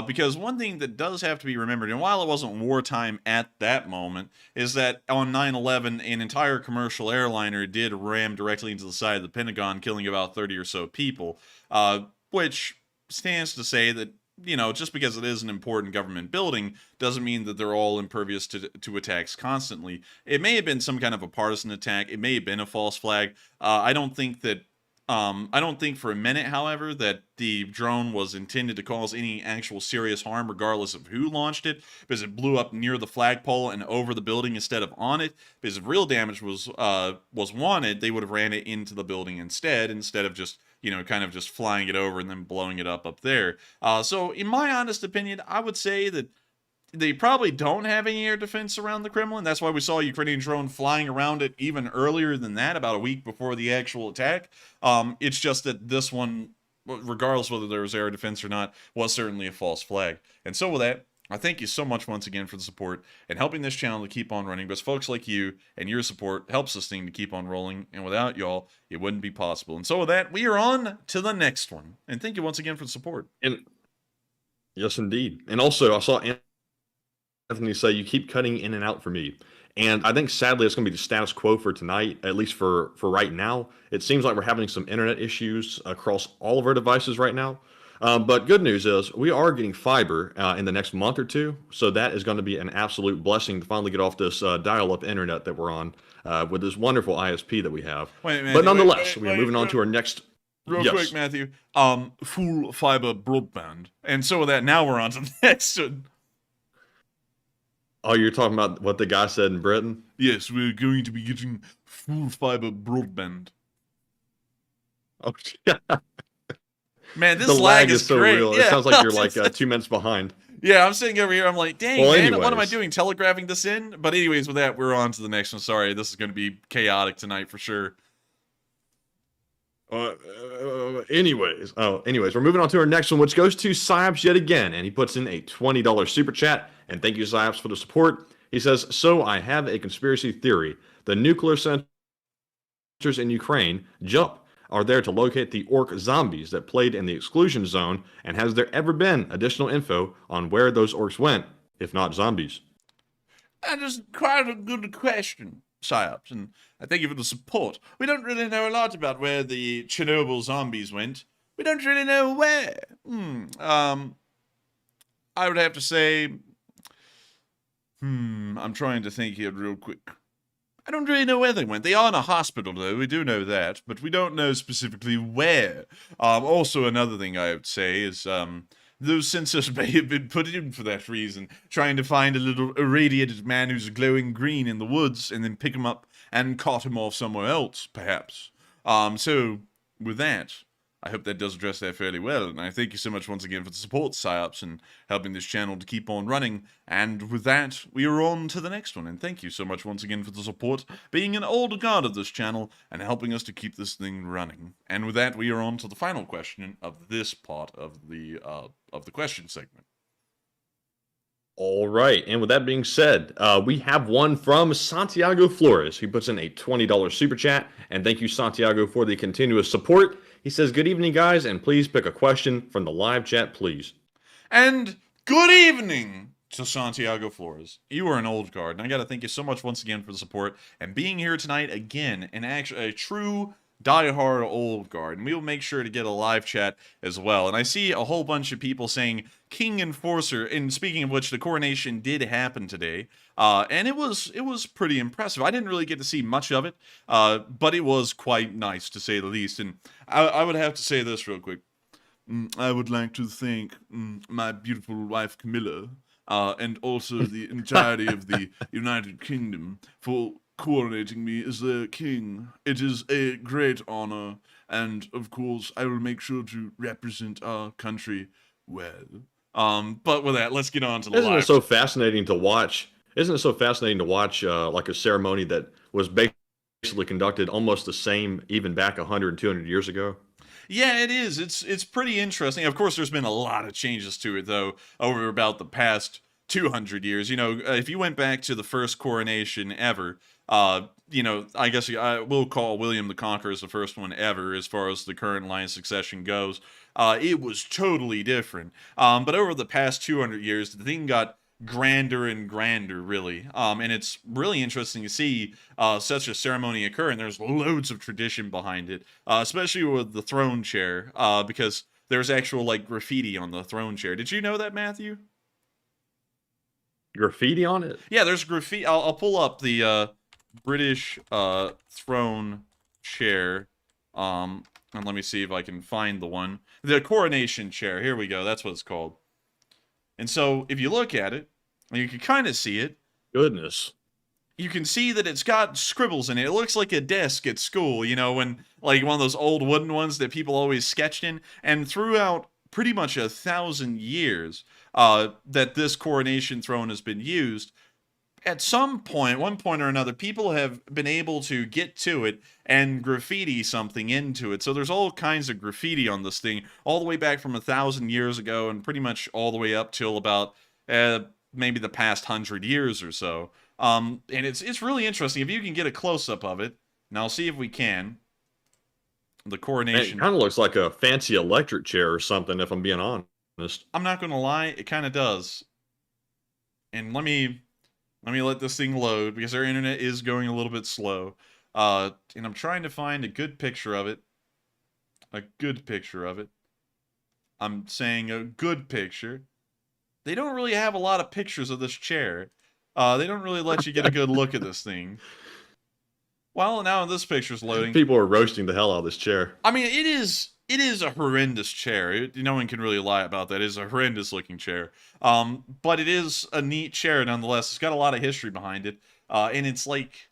Because one thing that does have to be remembered, and while it wasn't wartime at that moment, is that on 9/11, an entire commercial airliner did ram directly into the side of the Pentagon, killing about 30 or so people, which stands to say that, just because it is an important government building doesn't mean that they're all impervious to attacks constantly. It may have been some kind of a partisan attack. It may have been a false flag. I don't think for a minute, however, that the drone was intended to cause any actual serious harm, regardless of who launched it, because it blew up near the flagpole and over the building instead of on it. Because if real damage was wanted, they would have ran it into the building instead of just kind of just flying it over and then blowing it up there. So, in my honest opinion, I would say that they probably don't have any air defense around the Kremlin. That's why we saw a Ukrainian drone flying around it even earlier than that, about a week before the actual attack. It's just that this one, regardless whether there was air defense or not, was certainly a false flag. And so with that, I thank you so much once again for the support and helping this channel to keep on running. Because folks like you and your support helps this thing to keep on rolling. And without y'all, it wouldn't be possible. And so with that, we are on to the next one. And thank you once again for the support. And yes, indeed. And also, I saw Anthony say, you keep cutting in and out for me. And I think, sadly, it's going to be the status quo for tonight, at least for right now. It seems like we're having some internet issues across all of our devices right now. But good news is we are getting fiber in the next month or two. So that is going to be an absolute blessing to finally get off this dial-up internet that we're on with this wonderful ISP that we have. But nonetheless, we're moving on to our next... Real quick, Matthew. Full fiber broadband. And so with that, now we're on to the next one. Oh, you're talking about what the guy said in Britain? Yes, we're going to be getting full fiber broadband. Oh, yeah. Man, this The lag is so great. real. Yeah. It sounds like you're like 2 minutes behind. Yeah, I'm sitting over here. I'm like, dang, Well, man, what am I anyways. doing? Telegraphing this in? But anyways, with that, we're on to the next one. Sorry, this is going to be chaotic tonight for sure. Anyways, we're moving on to our next one, which goes to Psyops yet again, and he puts in a $20 super chat. And thank you, Psyops, for the support. He says, "So I have a conspiracy theory: the nuclear centers in Ukraine are there to locate the orc zombies that played in the exclusion zone. And has there ever been additional info on where those orcs went, if not zombies?" That is quite a good question, Psyops, and I thank you for the support. We don't really know a lot about where the Chernobyl zombies went. We don't really know where. I would have to say, I'm trying to think here real quick. I don't really know where they went. They are in a hospital, though. We do know that, but we don't know specifically where. Also, another thing I would say is, those sensors may have been put in for that reason, trying to find a little irradiated man who's glowing green in the woods, and then pick him up and cart him off somewhere else, perhaps. So, with that, I hope that does address that fairly well, and I thank you so much once again for the support, Psyops, and helping this channel to keep on running. And with that, we are on to the next one, and thank you so much once again for the support, being an old guard of this channel, and helping us to keep this thing running. And with that, we are on to the final question of this part of the question segment. All right, and with that being said, we have one from Santiago Flores. He puts in a $20 super chat, and thank you, Santiago, for the continuous support. He says, "Good evening, guys, and please pick a question from the live chat, please." And good evening to Santiago Flores. You are an old guard, and I gotta thank you so much once again for the support and being here tonight again, and actually a true diehard old guard, and we will make sure to get a live chat as well. And I see a whole bunch of people saying King Enforcer, and speaking of which, the coronation did happen today, and it was pretty impressive. I didn't really get to see much of it, but it was quite nice, to say the least. And I would have to say this real quick. I would like to thank my beautiful wife Camilla, and also the entirety of the United Kingdom for coronating me as their king. It is a great honor, and of course, I will make sure to represent our country well. But with that, let's get on to the Isn't live. it so fascinating to watch? Isn't it so fascinating to watch like a ceremony that was basically conducted almost the same even back 100 and 200 years ago? Yeah, it is. It's pretty interesting. Of course, there's been a lot of changes to it, though, over about the past 200 years. You know, if you went back to the first coronation ever, you know, I guess I will call William the Conqueror as the first one ever as far as the current line of succession goes. It was totally different. But over the past 200 years, the thing got grander and grander, really. And it's really interesting to see such a ceremony occur, and there's loads of tradition behind it, especially with the throne chair, because there's actual, like, graffiti on the throne chair. Did you know that, Matthew? Graffiti on it? Yeah, there's graffiti. I'll pull up the British throne chair, and let me see if I can find the one. The coronation chair. Here we go. That's what it's called. And so, if you look at it, you can kind of see it. Goodness. You can see that it's got scribbles in it. It looks like a desk at school, you know, when, like, one of those old wooden ones that people always sketched in. And throughout pretty much 1,000 years that this coronation throne has been used, at some point, one point or another, people have been able to get to it and graffiti something into it. So there's all kinds of graffiti on this thing, all the way back from 1,000 years ago, and pretty much all the way up till about maybe the past 100 years or so. And it's really interesting. If you can get a close-up of it, and I'll see if we can. The coronation. It kind of looks like a fancy electric chair or something, if I'm being honest. I'm not going to lie, it kind of does. And let me let this thing load, because our internet is going a little bit slow. And I'm trying to find a good picture of it. A good picture of it. I'm saying a good picture. They don't really have a lot of pictures of this chair. They don't really let you get a good look at this thing. Well, now this picture's loading. People are roasting the hell out of this chair. I mean, it is a horrendous chair. No one can really lie about that. It is a horrendous looking chair. But it is a neat chair nonetheless. It's got a lot of history behind it. And it's like,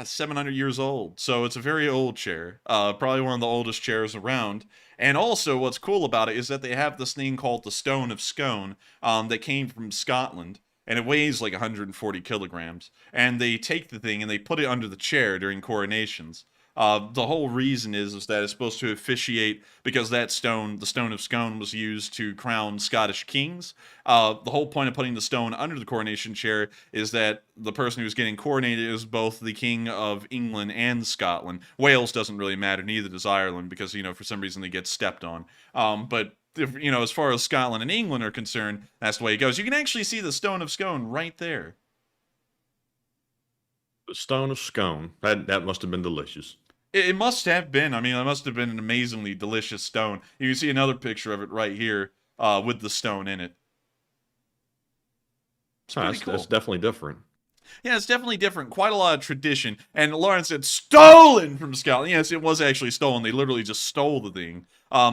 700 years old. So it's a very old chair. Probably one of the oldest chairs around. And also, what's cool about it is that they have this thing called the Stone of Scone that came from Scotland. And it weighs like 140 kilograms. And they take the thing and they put it under the chair during coronations. The whole reason is that it's supposed to officiate, because that stone, the Stone of Scone, was used to crown Scottish kings. The whole point of putting the stone under the coronation chair is that the person who's getting coronated is both the King of England and Scotland. Wales doesn't really matter, neither does Ireland, because, you know, for some reason they get stepped on. But if, you know, as far as Scotland and England are concerned, that's the way it goes. You can actually see the Stone of Scone right there. The Stone of Scone. That must have been delicious. It must have been. I mean, it must have been an amazingly delicious stone. You can see another picture of it right here with the stone in it. It's pretty cool. That's definitely different. Yeah, it's definitely different. Quite a lot of tradition. And Lawrence said, stolen from Scotland. Yes, it was actually stolen. They literally just stole the thing.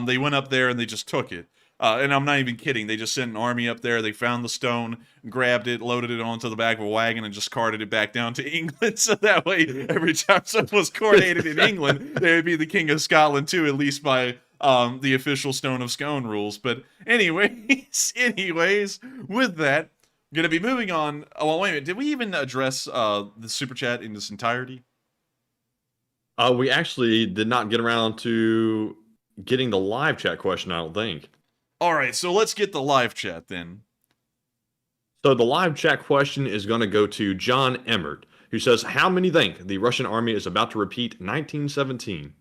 They went up there and they just took it. And I'm not even kidding. They just sent an army up there. They found the stone, grabbed it, loaded it onto the back of a wagon, and just carted it back down to England. So that way, every time someone was coronated in England, they would be the King of Scotland too, at least by the official Stone of Scone rules. But anyways, with that, I'm going to be moving on. Oh, well, wait a minute. Did we even address the Super Chat in its entirety? We actually did not get around to getting the live chat question, I don't think. All right, so let's get the live chat then. So the live chat question is going to go to John Emmert, who says, how many think the Russian army is about to repeat 1917?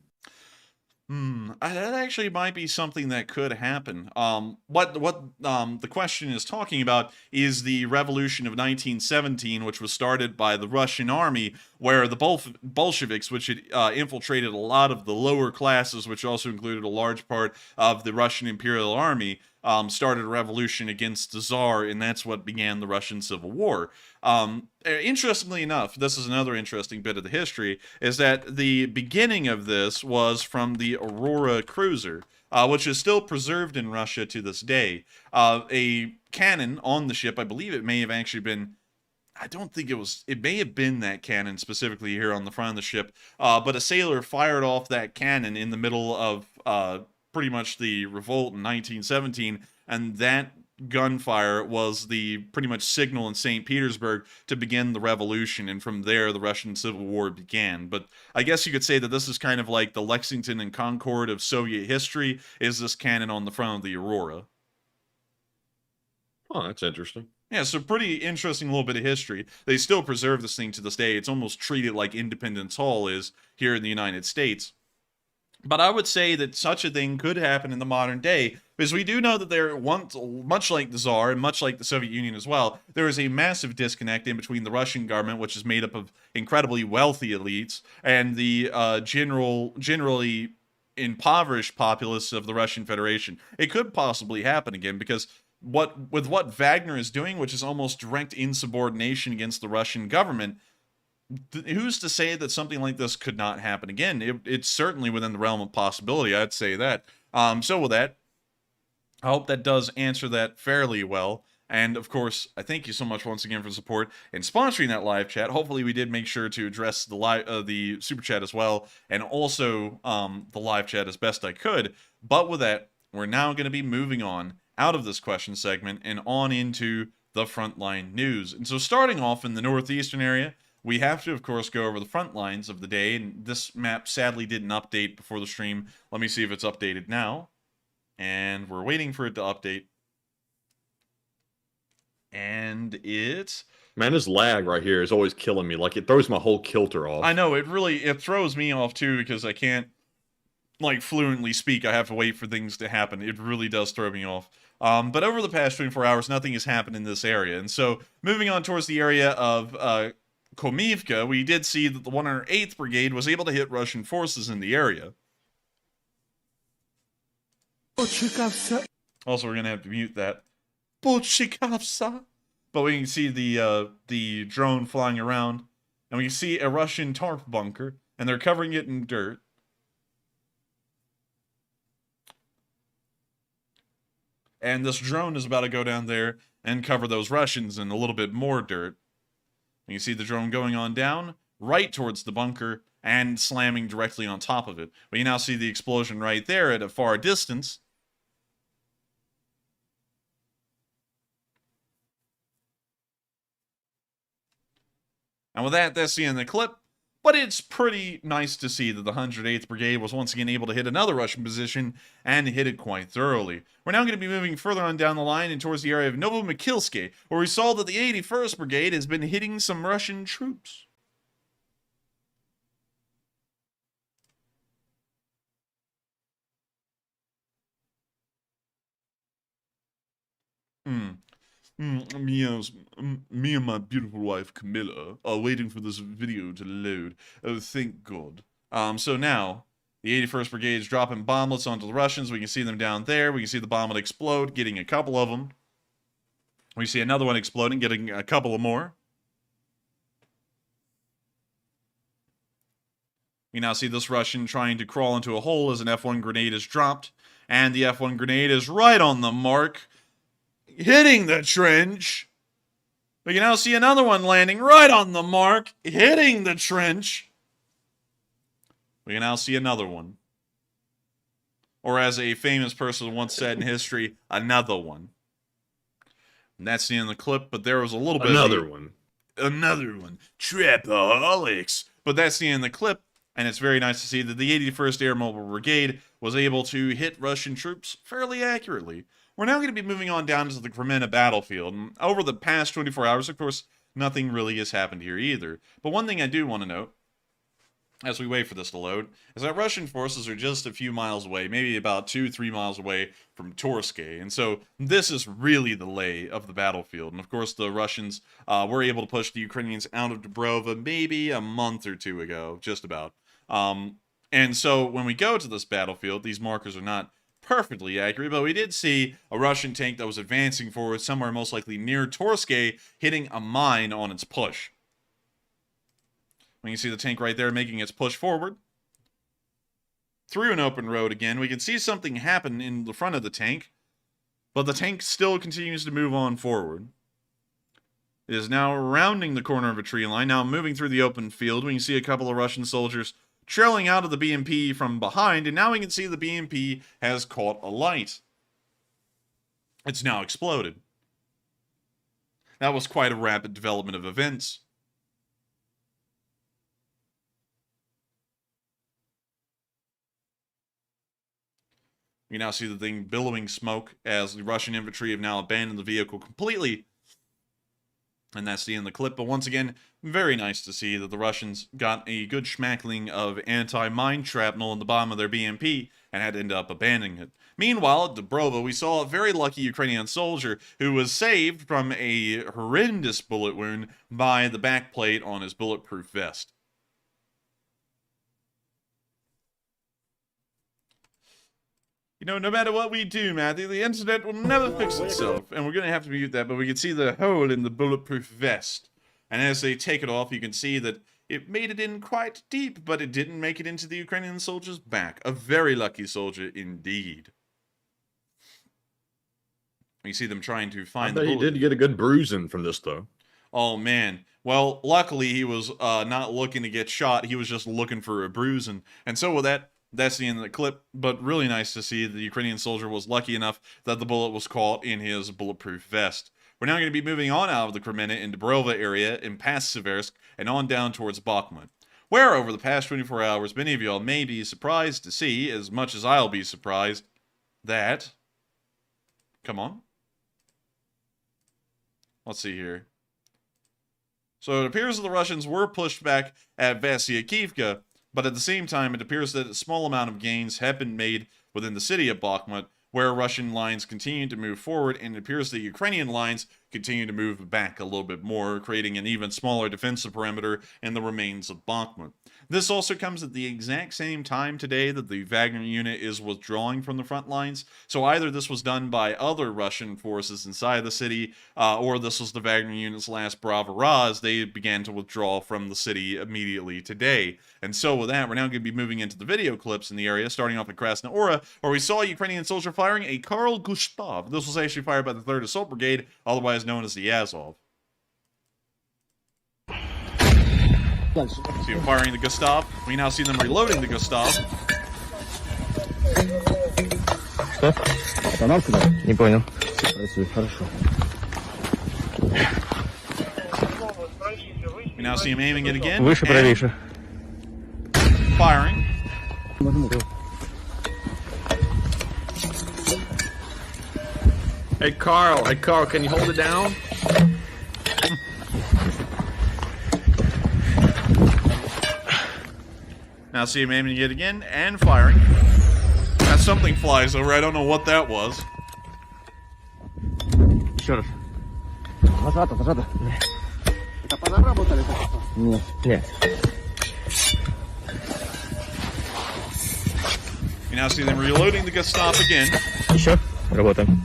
That actually might be something that could happen. What the question is talking about is the revolution of 1917, which was started by the Russian army, where the Bolsheviks, which had infiltrated a lot of the lower classes, which also included a large part of the Russian Imperial Army, started a revolution against the Tsar, and that's what began the Russian Civil War. Interestingly enough, this is another interesting bit of the history, is that the beginning of this was from the Aurora cruiser, which is still preserved in Russia to this day. A cannon on the ship, I believe it may have actually been, I don't think it was, it may have been that cannon specifically here on the front of the ship, but a sailor fired off that cannon in the middle of pretty much the revolt in 1917, and that gunfire was the pretty much signal in St. Petersburg to begin the revolution, and from there the Russian Civil War began. But I guess you could say that this is kind of like the Lexington and Concord of Soviet history, is this cannon on the front of the Aurora. Oh, that's interesting. Yeah, so pretty interesting little bit of history. They still preserve this thing to this day. It's almost treated like Independence Hall is here in the United States. But I would say that such a thing could happen in the modern day, because we do know that there, much like the Tsar and much like the Soviet Union as well, there is a massive disconnect in between the Russian government, which is made up of incredibly wealthy elites, and the generally impoverished populace of the Russian Federation. It could possibly happen again, because with what Wagner is doing, which is almost direct insubordination against the Russian government, who's to say that something like this could not happen again? It's certainly within the realm of possibility, I'd say that. So with that, I hope that does answer that fairly well. And of course, I thank you so much once again for the support and sponsoring that live chat. Hopefully we did make sure to address the super chat as well, and also the live chat as best I could. But with that, we're now going to be moving on out of this question segment and on into the Frontline news. And so starting off in the northeastern area, we have to, of course, go over the front lines of the day, and this map sadly didn't update before the stream. Let me see if it's updated now. And we're waiting for it to update. And it's... Man, this lag right here is always killing me. Like, it throws my whole kilter off. I know, it throws me off, too, because I can't, like, fluently speak. I have to wait for things to happen. It really does throw me off. But over the past 24 hours, nothing has happened in this area. And so, moving on towards the area of... Komivka, we did see that the 108th Brigade was able to hit Russian forces in the area. Also, we're going to have to mute that. But we can see the drone flying around, and we can see a Russian tarp bunker, and they're covering it in dirt. And this drone is about to go down there and cover those Russians in a little bit more dirt. You see the drone going on down. right towards the bunker and slamming directly on top of it. But you now see the explosion right there at a far distance. And with that, that's the end of the clip. But it's pretty nice to see that the 108th Brigade was once again able to hit another Russian position and hit it quite thoroughly. We're now going to be moving further on down the line and towards the area of Novomikilske, where we saw that the 81st Brigade has been hitting some Russian troops. Me and my beautiful wife Camilla are waiting for this video to load. Oh, thank God. So now, the 81st Brigade is dropping bomblets onto the Russians. We can see them down there. We can see the bomblet explode, getting a couple of them. We see another one exploding, getting a couple of more. We now see this Russian trying to crawl into a hole as an F1 grenade is dropped. And the F1 grenade is right on the mark, hitting the trench. We can now see another one landing right on the mark, hitting the trench. We can now see another one. Or as a famous person once said in history, another one. And that's the end of the clip, but there was a little bit Another one. Another one. Trapaholics. But that's the end of the clip, and it's very nice to see that the 81st Air Mobile Brigade was able to hit Russian troops fairly accurately. We're now going to be moving on down to the Kremenna battlefield. And over the past 24 hours, of course, nothing really has happened here either. But one thing I do want to note, as we wait for this to load, is that Russian forces are just a few miles away, maybe about 2-3 miles away from Torske. And so this is really the lay of the battlefield. And of course, the Russians were able to push the Ukrainians out of Dubrova maybe a month or two ago, just about. And so when we go to this battlefield, these markers are not perfectly accurate, but we did see a Russian tank that was advancing forward somewhere most likely near Torske, hitting a mine on its push. We can see the tank right there making its push forward through an open road again. We can see something happen in the front of the tank, but the tank still continues to move on forward. It is now rounding the corner of a tree line, now moving through the open field. We can see a couple of Russian soldiers trailing out of the BMP from behind, and now we can see the BMP has caught a light. It's now exploded. That was quite a rapid development of events. You now see the thing billowing smoke as the Russian infantry have now abandoned the vehicle completely. And that's the end of the clip. But once again, very nice to see that the Russians got a good schmackling of anti-mine shrapnel in the bottom of their BMP and had to end up abandoning it. Meanwhile, at Dubrova, we saw a very lucky Ukrainian soldier who was saved from a horrendous bullet wound by the backplate on his bulletproof vest. You know, no matter what we do, Matthew, the internet will never fix itself. And we're going to have to mute that, but we can see the hole in the bulletproof vest. And as they take it off, you can see that it made it in quite deep, but it didn't make it into the Ukrainian soldier's back. A very lucky soldier indeed. You see them trying to find the bullet. He did get a good bruising from this, though. Oh, man. Well, luckily he was not looking to get shot. He was just looking for a bruise. And so with that, that's the end of the clip, but really nice to see the Ukrainian soldier was lucky enough that the bullet was caught in his bulletproof vest. We're now going to be moving on out of the Kremenna in Dubrova area and past Seversk and on down towards Bakhmut, where over the past 24 hours, many of y'all may be surprised to see, as much as I'll be surprised, that... Come on. Let's see here. So it appears that the Russians were pushed back at Vasyakivka, but at the same time, it appears that a small amount of gains have been made within the city of Bakhmut, where Russian lines continue to move forward, and it appears the Ukrainian lines continue to move back a little bit more, creating an even smaller defensive perimeter in the remains of Bakhmut. This also comes at the exact same time today that the Wagner unit is withdrawing from the front lines, so either this was done by other Russian forces inside the city, or this was the Wagner unit's last bravura as they began to withdraw from the city immediately today. And so with that, we're now going to be moving into the video clips in the area, starting off at Krasna Ora, where we saw a Ukrainian soldier firing a Karl Gustav. This was actually fired by the 3rd Assault Brigade, otherwise known as the Azov. See them firing the Gustav. We now see them reloading the Gustav. Не понял. Хорошо. We now see him aiming it again. Выше, правее. Firing. Hey Carl, can you hold it down? Now see him aiming it again and firing. Now something flies over. I don't know what that was. Еще раз. Нажато. Это подработали так что? Нет. You now see them reloading the Gustav again. Еще. Работаем.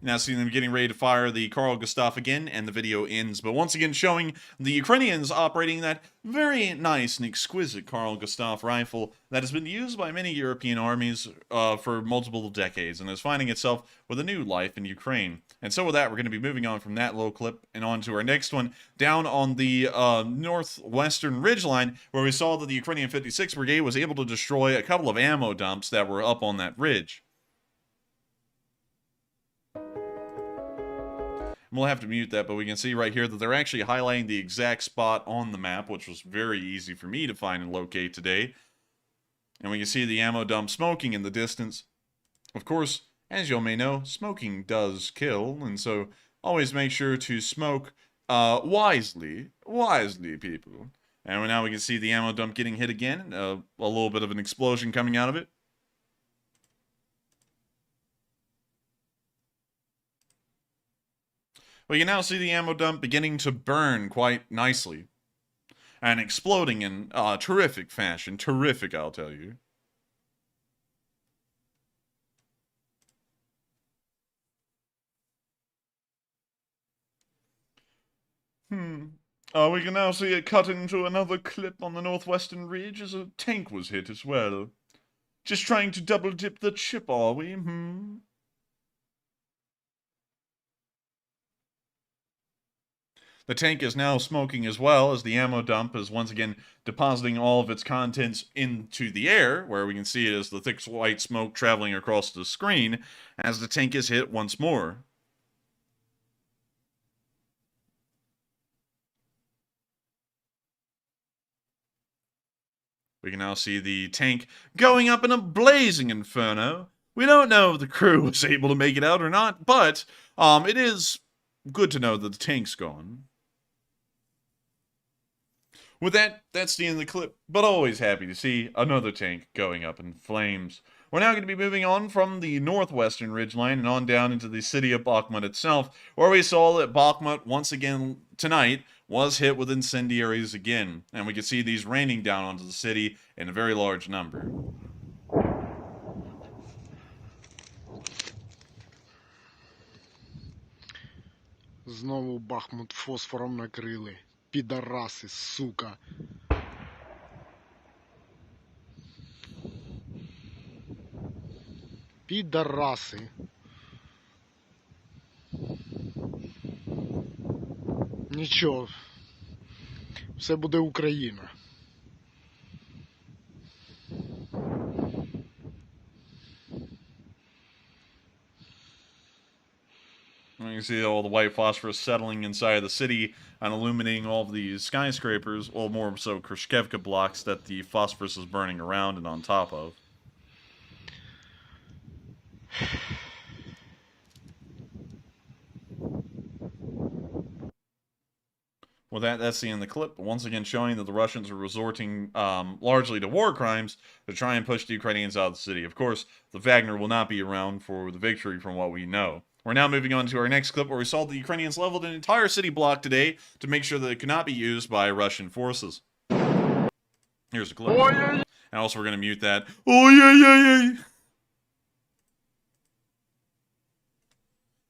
Now see them getting ready to fire the Carl Gustav again, and the video ends. But once again showing the Ukrainians operating that very nice and exquisite Carl Gustav rifle that has been used by many European armies for multiple decades and is finding itself with a new life in Ukraine. And so with that, we're going to be moving on from that little clip and on to our next one, down on the northwestern ridgeline, where we saw that the Ukrainian 56th Brigade was able to destroy a couple of ammo dumps that were up on that ridge. We'll have to mute that, but we can see right here that they're actually highlighting the exact spot on the map, which was very easy for me to find and locate today. And we can see the ammo dump smoking in the distance. Of course, as you all may know, smoking does kill, and so always make sure to smoke wisely, people. And now we can see the ammo dump getting hit again, a little bit of an explosion coming out of it. We can now see the ammo dump beginning to burn quite nicely. And exploding in terrific fashion. Terrific, I'll tell you. We can now see it cut into another clip on the northwestern ridge as a tank was hit as well. Just trying to double dip the chip, are we? The tank is now smoking as well, as the ammo dump is once again depositing all of its contents into the air, where we can see it as the thick white smoke traveling across the screen as the tank is hit once more. We can now see the tank going up in a blazing inferno. We don't know if the crew was able to make it out or not, but it is good to know that the tank's gone. With that, that's the end of the clip, but always happy to see another tank going up in flames. We're now going to be moving on from the northwestern ridgeline and on down into the city of Bakhmut itself, where we saw that Bakmhut, once again tonight, was hit with incendiaries again, and we can see these raining down onto the city in a very large number. Знову Бахмут фосфором накрили. Підараси, сука. Підараси. Нічого. Все буде Україна. You can see all the white phosphorus settling inside the city and illuminating all of these skyscrapers, well, more so Khrushchevka blocks that the phosphorus is burning around and on top of. With that, that's the end of the clip. Once again showing that the Russians are resorting largely to war crimes to try and push the Ukrainians out of the city. Of course, the Wagner will not be around for the victory from what we know. We're now moving on to our next clip where we saw the Ukrainians leveled an entire city block today to make sure that it could not be used by Russian forces. Here's a clip. Oh, yeah, yeah. And also we're going to mute that. Oh, yeah, yeah, yeah.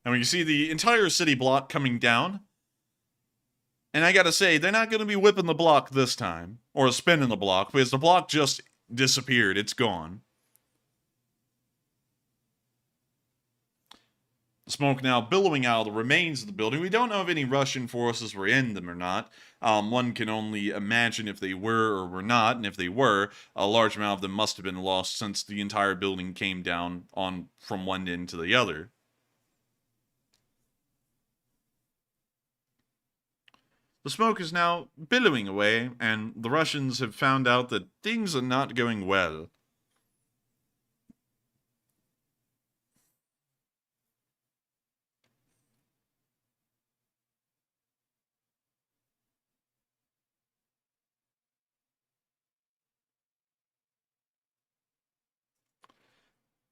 And we can see the entire city block coming down. And I gotta say, they're not going to be whipping the block this time. Or spinning the block, because the block just disappeared. It's gone. Smoke now billowing out of the remains of the building. We don't know if any Russian forces were in them or not. One can only imagine if they were or were not, and if they were, a large amount of them must have been lost since the entire building came down from one end to the other. The smoke is now billowing away, and the Russians have found out that things are not going well.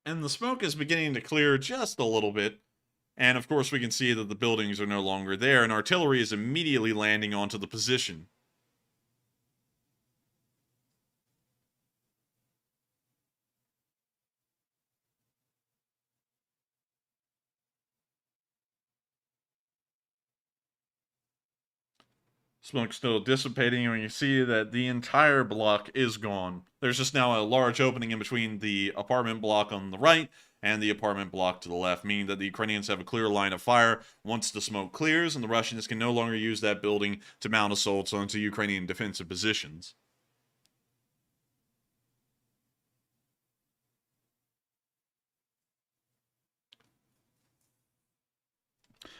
And the smoke is beginning to clear just a little bit. And of course we can see that the buildings are no longer there, and artillery is immediately landing onto the position. Smoke still dissipating, and you see that the entire block is gone. There's just now a large opening in between the apartment block on the right and the apartment block to the left, meaning that the Ukrainians have a clear line of fire once the smoke clears, and the Russians can no longer use that building to mount assaults onto Ukrainian defensive positions.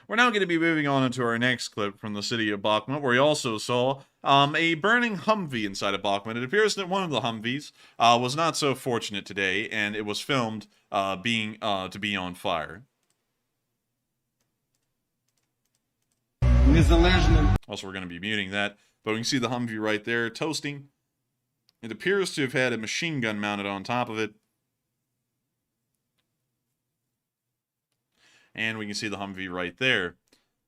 We're now going to be moving on into our next clip from the city of Bakmut, where we also saw a burning Humvee inside of Bakmut. It appears that one of the Humvees was not so fortunate today, and it was filmed to be on fire. Also, we're going to be muting that, but we can see the Humvee right there toasting. It appears to have had a machine gun mounted on top of it. And we can see the Humvee right there.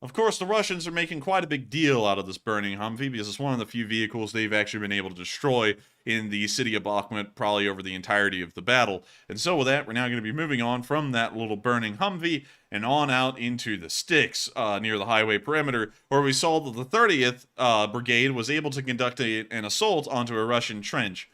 Of course, the Russians are making quite a big deal out of this burning Humvee because it's one of the few vehicles they've actually been able to destroy in the city of Bakhmut probably over the entirety of the battle. And so with that, we're now going to be moving on from that little burning Humvee and on out into the sticks near the highway perimeter, where we saw that the 30th Brigade was able to conduct an assault onto a Russian trench.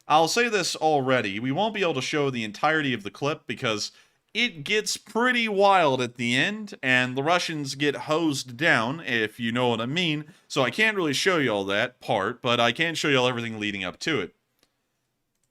I'll say this already, we won't be able to show the entirety of the clip because it gets pretty wild at the end, and the Russians get hosed down, if you know what I mean. So I can't really show you all that part, but I can show you all everything leading up to it.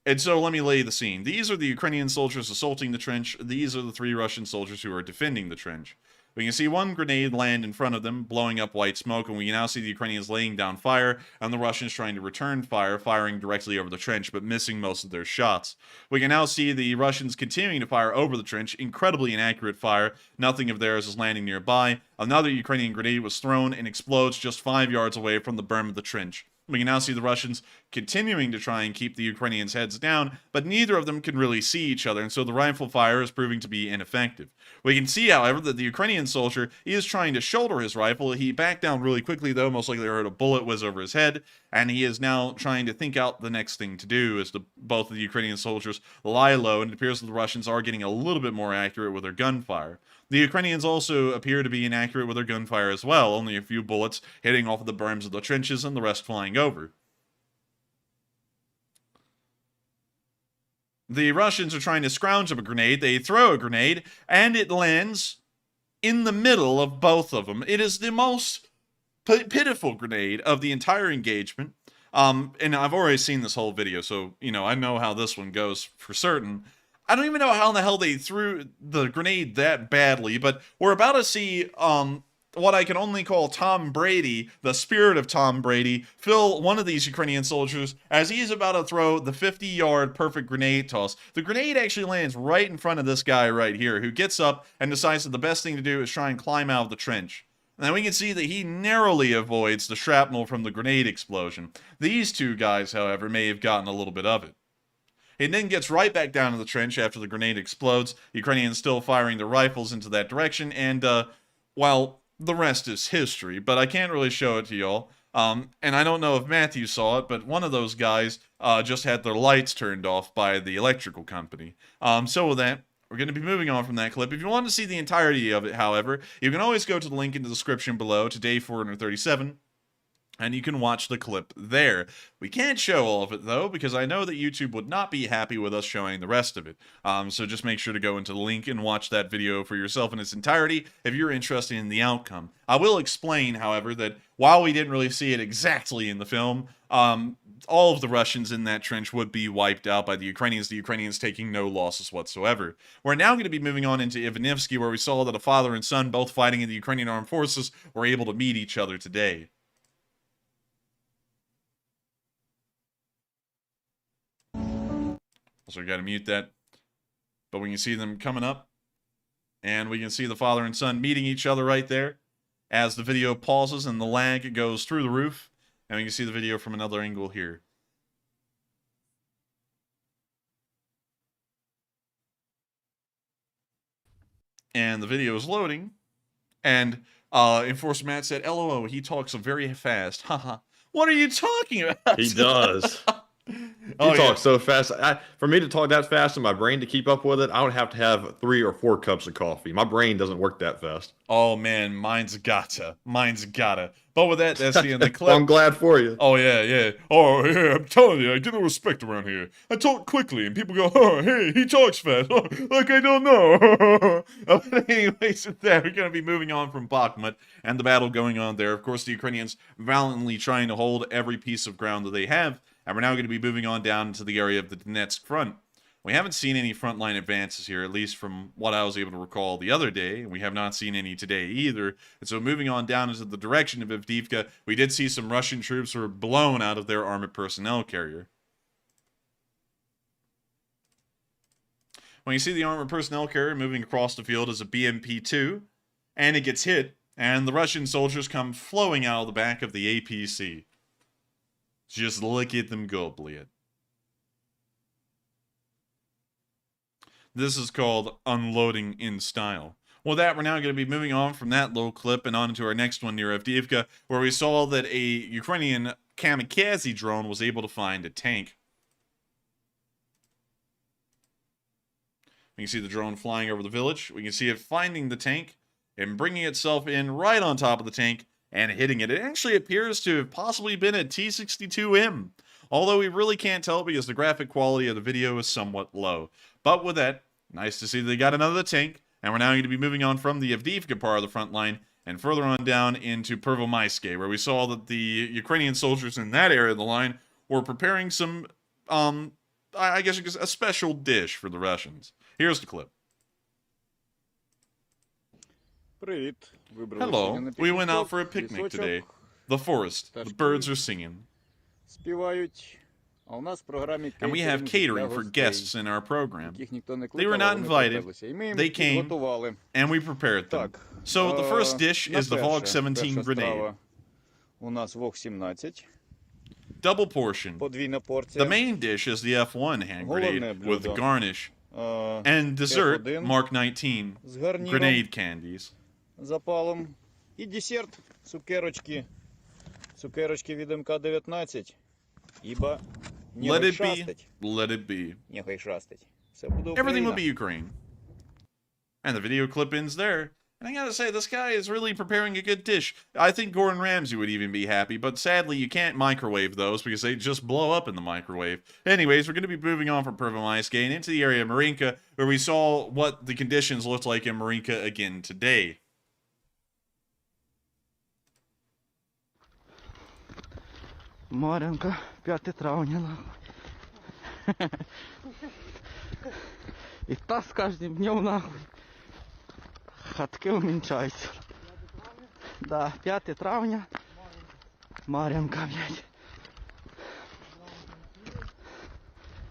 And so let me lay the scene. These are the Ukrainian soldiers assaulting the trench. These are the 3 Russian soldiers who are defending the trench. We can see one grenade land in front of them, blowing up white smoke, and we can now see the Ukrainians laying down fire, and the Russians trying to return fire, firing directly over the trench, but missing most of their shots. We can now see the Russians continuing to fire over the trench, incredibly inaccurate fire. Nothing of theirs is landing nearby. Another Ukrainian grenade was thrown and explodes just 5 yards away from the berm of the trench. We can now see the Russians continuing to try and keep the Ukrainians' heads down, but neither of them can really see each other, and so the rifle fire is proving to be ineffective. We can see, however, that the Ukrainian soldier is trying to shoulder his rifle. He backed down really quickly, though, most likely heard a bullet whiz over his head, and he is now trying to think out the next thing to do as both of the Ukrainian soldiers lie low, and it appears that the Russians are getting a little bit more accurate with their gunfire. The Ukrainians also appear to be inaccurate with their gunfire as well, only a few bullets hitting off of the berms of the trenches and the rest flying over. The Russians are trying to scrounge up a grenade. They throw a grenade, and it lands in the middle of both of them. It is the most pitiful grenade of the entire engagement. And I've already seen this whole video, so, I know how this one goes for certain. I don't even know how in the hell they threw the grenade that badly, but we're about to see what I can only call Tom Brady, the spirit of Tom Brady, fill one of these Ukrainian soldiers as he's about to throw the 50-yard perfect grenade toss. The grenade actually lands right in front of this guy right here, who gets up and decides that the best thing to do is try and climb out of the trench. Now we can see that he narrowly avoids the shrapnel from the grenade explosion. These two guys, however, may have gotten a little bit of it. He then gets right back down to the trench after the grenade explodes. The Ukrainians still firing their rifles into that direction, and, well, the rest is history, but I can't really show it to y'all. And I don't know if Matthew saw it, but one of those guys just had their lights turned off by the electrical company. So with that, we're going to be moving on from that clip. If you want to see the entirety of it, however, you can always go to the link in the description below to day 437. And you can watch the clip there. We can't show all of it, though, because I know that YouTube would not be happy with us showing the rest of it. So just make sure to go into the link and watch that video for yourself in its entirety if you're interested in the outcome. I will explain, however, that while we didn't really see it exactly in the film, all of the Russians in that trench would be wiped out by the Ukrainians taking no losses whatsoever. We're now going to be moving on into Ivanivsky, where we saw that a father and son, both fighting in the Ukrainian armed forces, were able to meet each other today. So we got to mute that. But we can see them coming up. And we can see the father and son meeting each other right there. As the video pauses and the lag goes through the roof. And we can see the video from another angle here. And the video is loading. And Enforcer Matt said, LOL, he talks very fast. Haha. What are you talking about? He does. Oh, He talks so fast. For me to talk that fast and my brain to keep up with it, I would have to have 3 or 4 cups of coffee. My brain doesn't work that fast. Oh, man, mine's gotta. But with that, that's the end of the clip. I'm glad for you. Oh, yeah. Oh, yeah, I'm telling you, I get no respect around here. I talk quickly, and people go, oh, hey, he talks fast. Oh, like I don't know. But anyways, with that, we're going to be moving on from Bakmhut and the battle going on there. Of course, the Ukrainians valiantly trying to hold every piece of ground that they have. And we're now going to be moving on down to the area of the Donetsk front. We haven't seen any frontline advances here, at least from what I was able to recall the other day. And we have not seen any today either. And so moving on down into the direction of Avdiivka, we did see some Russian troops who were blown out of their armored personnel carrier. When you see the armored personnel carrier moving across the field as a BMP-2, and it gets hit, and the Russian soldiers come flowing out of the back of the APC. Just look at them go, Bliet. This is called unloading in style. Well, that we're now going to be moving on from that little clip and on into our next one near Avdiivka, where we saw that a Ukrainian kamikaze drone was able to find a tank. We can see the drone flying over the village. We can see it finding the tank and bringing itself in right on top of the tank and hitting it. It actually appears to have possibly been a T-62M, although we really can't tell because the graphic quality of the video is somewhat low. But with that, nice to see they got another tank, and we're now going to be moving on from the Avdiivka part of the front line and further on down into Pervomayskoye, where we saw that the Ukrainian soldiers in that area of the line were preparing some, I guess a special dish for the Russians. Here's the clip. Hello, we went out for a picnic today. The forest, the birds are singing. And we have catering for guests in our program. They were not invited, they came, and we prepared them. So the first dish is the VOG-17 grenade. Double portion. The main dish is the F1 hand grenade with garnish. And dessert, Mark 19, grenade candies. Запалом. І десерт, цукерочки. Цукерочки від МК-19. Ібо нехай шастить. Let it be. Нехай шастить. Все буде Україна. Everything will be Ukraine. And the video clip ends there. And I gotta say, this guy is really preparing a good dish. I think Gordon Ramsay would even be happy, but sadly you can't microwave those because they just blow up in the microwave. Anyways, we're going to be moving on from Pervomayskoye and into the area of Marinka, where we saw what the conditions looked like in Marinka again today. Мар'янка, 5 травня, нахуй. И так с каждым днем, нахуй. Хатки уменьшаются. Да, 5 травня. Мар'янка, блядь.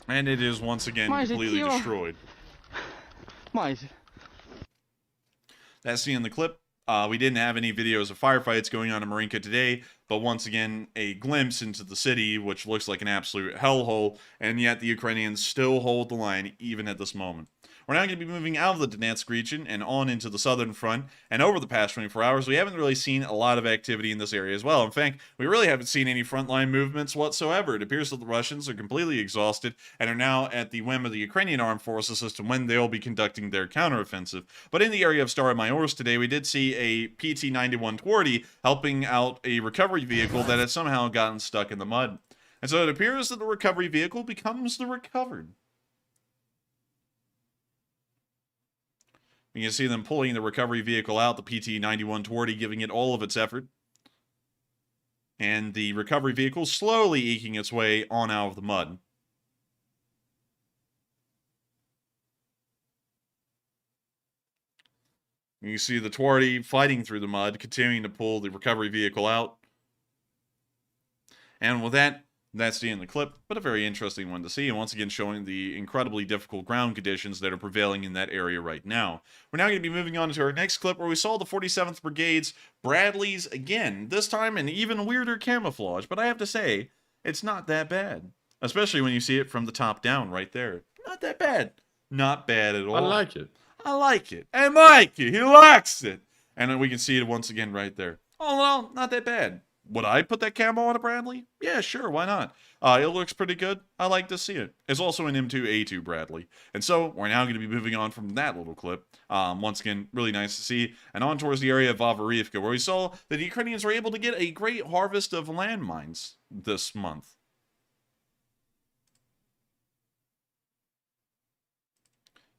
And it is once again completely destroyed. Майже. That's the end of the clip. We didn't have any videos of firefights going on in Marinka today, but once again, a glimpse into the city, which looks like an absolute hellhole, and yet the Ukrainians still hold the line even at this moment. We're now going to be moving out of the Donetsk region and on into the southern front, and over the past 24 hours, we haven't really seen a lot of activity in this area as well. In fact, we really haven't seen any frontline movements whatsoever. It appears that the Russians are completely exhausted and are now at the whim of the Ukrainian armed forces as to when they'll be conducting their counteroffensive. But in the area of Staromayorsk today, we did see a PT-91 helping out a recovery recovery vehicle that had somehow gotten stuck in the mud. And so it appears that the recovery vehicle becomes the recovered. You can see them pulling the recovery vehicle out, the PT-9120 giving it all of its effort. And the recovery vehicle slowly eking its way on out of the mud. You see the Twardy fighting through the mud, continuing to pull the recovery vehicle out. And with that, that's the end of the clip, but a very interesting one to see, and once again showing the incredibly difficult ground conditions that are prevailing in that area right now. We're now going to be moving on to our next clip where we saw the 47th Brigade's Bradleys again, this time in even weirder camouflage, but I have to say, it's not that bad. Especially when you see it from the top down right there. Not that bad. Not bad at all. I like it. I like it. And Mikey, he likes it. And then we can see it once again right there. Oh, well, not that bad. Would I put that camo on a Bradley? Yeah, sure, why not? It looks pretty good. I like to see it. It's also an M2A2 Bradley. And so, we're now going to be moving on from that little clip. Once again, really nice to see. And on towards the area of Vavarivka, where we saw that the Ukrainians were able to get a great harvest of landmines this month.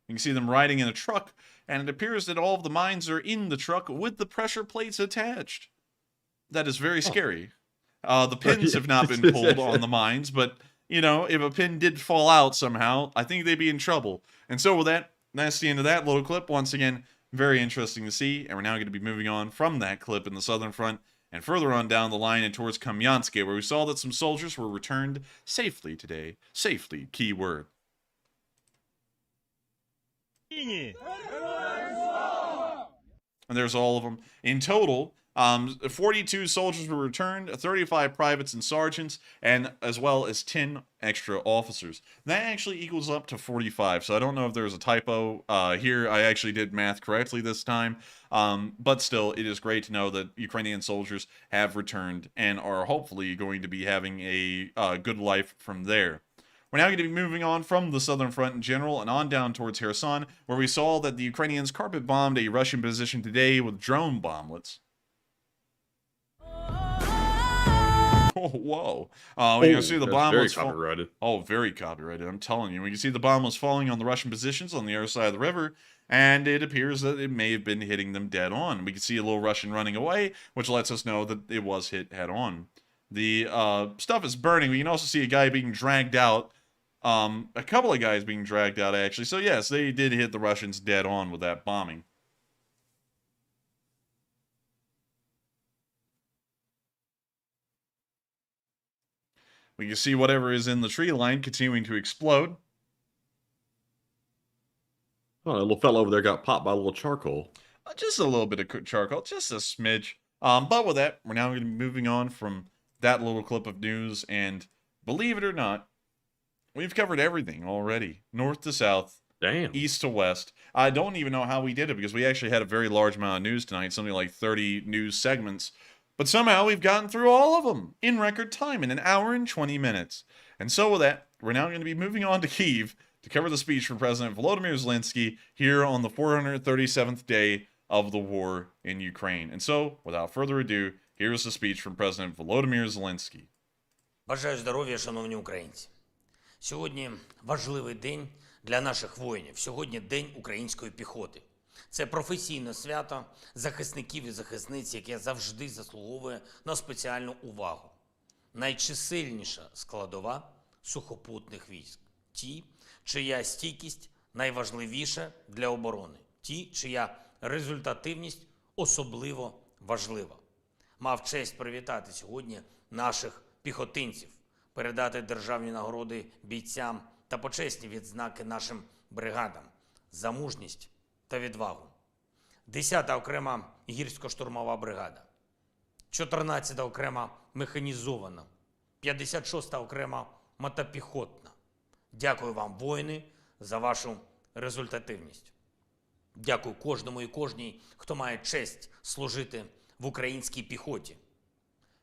You can see them riding in a truck, and it appears that all of the mines are in the truck with the pressure plates attached. That is very scary. The pins have not been pulled on the mines, but, you know, if a pin did fall out somehow, I think they'd be in trouble. And so with that, that's the end of that little clip. Once again, very interesting to see, and we're now going to be moving on from that clip in the southern front and further on down the line and towards Kamyansky, where we saw that some soldiers were returned safely today. Safely, key word. And there's all of them. In total, 42 soldiers were returned, 35 privates and sergeants, and as well as 10 extra officers. That actually equals up to 45, so I don't know if there's a typo here. I actually did math correctly this time, but still, it is great to know that Ukrainian soldiers have returned and are hopefully going to be having a good life from there. We're now going to be moving on from the southern front in general and on down towards Kherson, where we saw that the Ukrainians carpet bombed a Russian position today with drone bomblets. Oh, whoa. We can see the bomb was copyrighted. Oh, very copyrighted, I'm telling you. We can see the bomb was falling on the Russian positions on the other side of the river, and it appears that it may have been hitting them dead on. We can see a little Russian running away, which lets us know that it was hit head on. The stuff is burning. We can also see a guy being dragged out. A couple of guys being dragged out, actually. So, yes, they did hit the Russians dead on with that bombing. We can see whatever is in the tree line continuing to explode. Oh, a little fellow over there got popped by a little charcoal. Just a little bit of charcoal, just a smidge. But with that, we're now going to be moving on from that little clip of news, and believe it or not, we've covered everything already. North to south, damn, east to west. I don't even know how we did it, because we actually had a very large amount of news tonight, something like 30 news segments. But somehow we've gotten through all of them in record time, in an hour and 20 minutes. And so with that, we're now going to be moving on to Kyiv to cover the speech from President Volodymyr Zelenskyy here on the 437th day of the war in Ukraine. And so, without further ado, here's the speech from President Volodymyr Zelenskyy. Бажаю здоров'я, шановні українці. Сьогодні важливий день для наших воїнів. Сьогодні День української піхоти. Це професійне свято захисників і захисниць, яке завжди заслуговує на спеціальну увагу. Найчисельніша складова сухопутних військ. Ті, чия стійкість найважливіша для оборони. Ті, чия результативність особливо важлива. Мав честь привітати сьогодні наших піхотинців, передати державні нагороди бійцям та почесні відзнаки нашим бригадам за мужність та відвагу. 10-та окрема гірсько-штурмова бригада, 14-та окрема механізована, 56-та окрема мотопіхотна. Дякую вам, воїни, за вашу результативність. Дякую кожному і кожній, хто має честь служити в українській піхоті.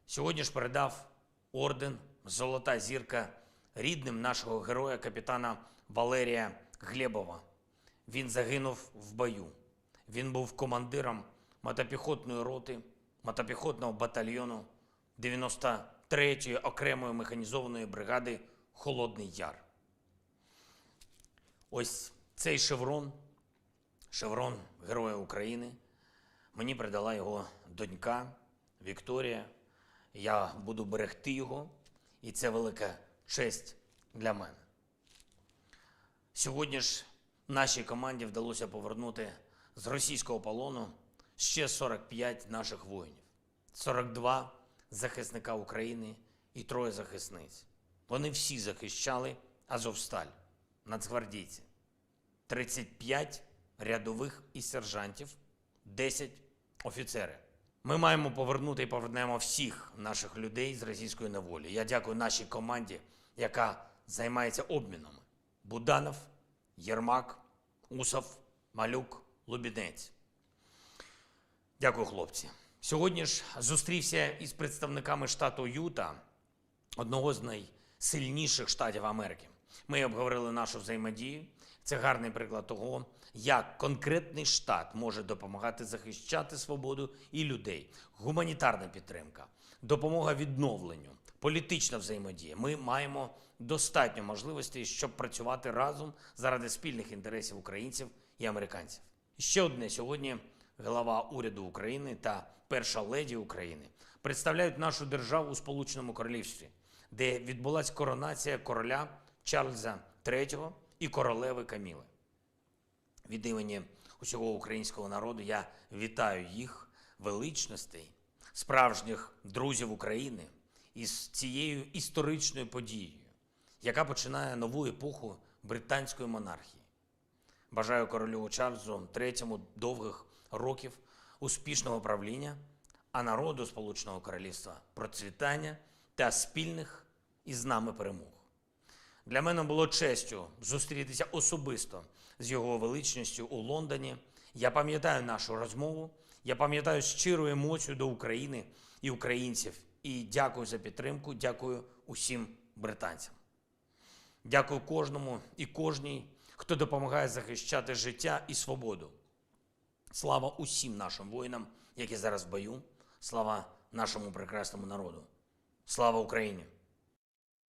Сьогодні ж передав орден «Золота зірка» рідним нашого героя капітана Валерія Глебова. Він загинув в бою. Він був командиром мотопіхотної роти, мотопіхотного батальйону 93-ї окремої механізованої бригади «Холодний Яр». Ось цей шеврон Героя України, мені передала його донька Вікторія. Я буду берегти його, і це велика честь для мене. Сьогодні ж нашій команді вдалося повернути з російського полону ще 45 наших воїнів, 42 захисника України і 3 захисниць. Вони всі захищали Азовсталь, нацгвардійці, 35 рядових і сержантів, 10 офіцери. Ми маємо повернути і повернемо всіх наших людей з російської неволі. Я дякую нашій команді, яка займається обмінами. Буданов, Єрмак, Усов, Малюк, Лубінець. Дякую, хлопці. Сьогодні ж зустрівся із представниками штату Юта, одного з найсильніших штатів Америки. Ми обговорили нашу взаємодію. Це гарний приклад того, як конкретний штат може допомагати захищати свободу і людей. Гуманітарна підтримка, допомога відновленню, політична взаємодія. Ми маємо достатньо можливостей, щоб працювати разом заради спільних інтересів українців і американців. І ще одне. Сьогодні глава уряду України та перша леді України представляють нашу державу у Сполученому Королівстві, де відбулася коронація короля Чарльза III і королеви Каміли. Від імені усього українського народу я вітаю їх, величностей, справжніх друзів України із цією історичною подією, яка починає нову епоху британської монархії. Бажаю королю Чарльзу III довгих років успішного правління, а народу Сполученого Королівства процвітання та спільних із нами перемог. Для мене було честю зустрітися особисто з його величністю у Лондоні. Я пам'ятаю нашу розмову, я пам'ятаю щиру емоцію до України і українців. І дякую за підтримку, дякую усім британцям. Дякую кожному і кожній, хто допомагає захищати життя і свободу. Слава усім нашим воїнам, які зараз в бою. Слава нашому прекрасному народу. Слава Україні!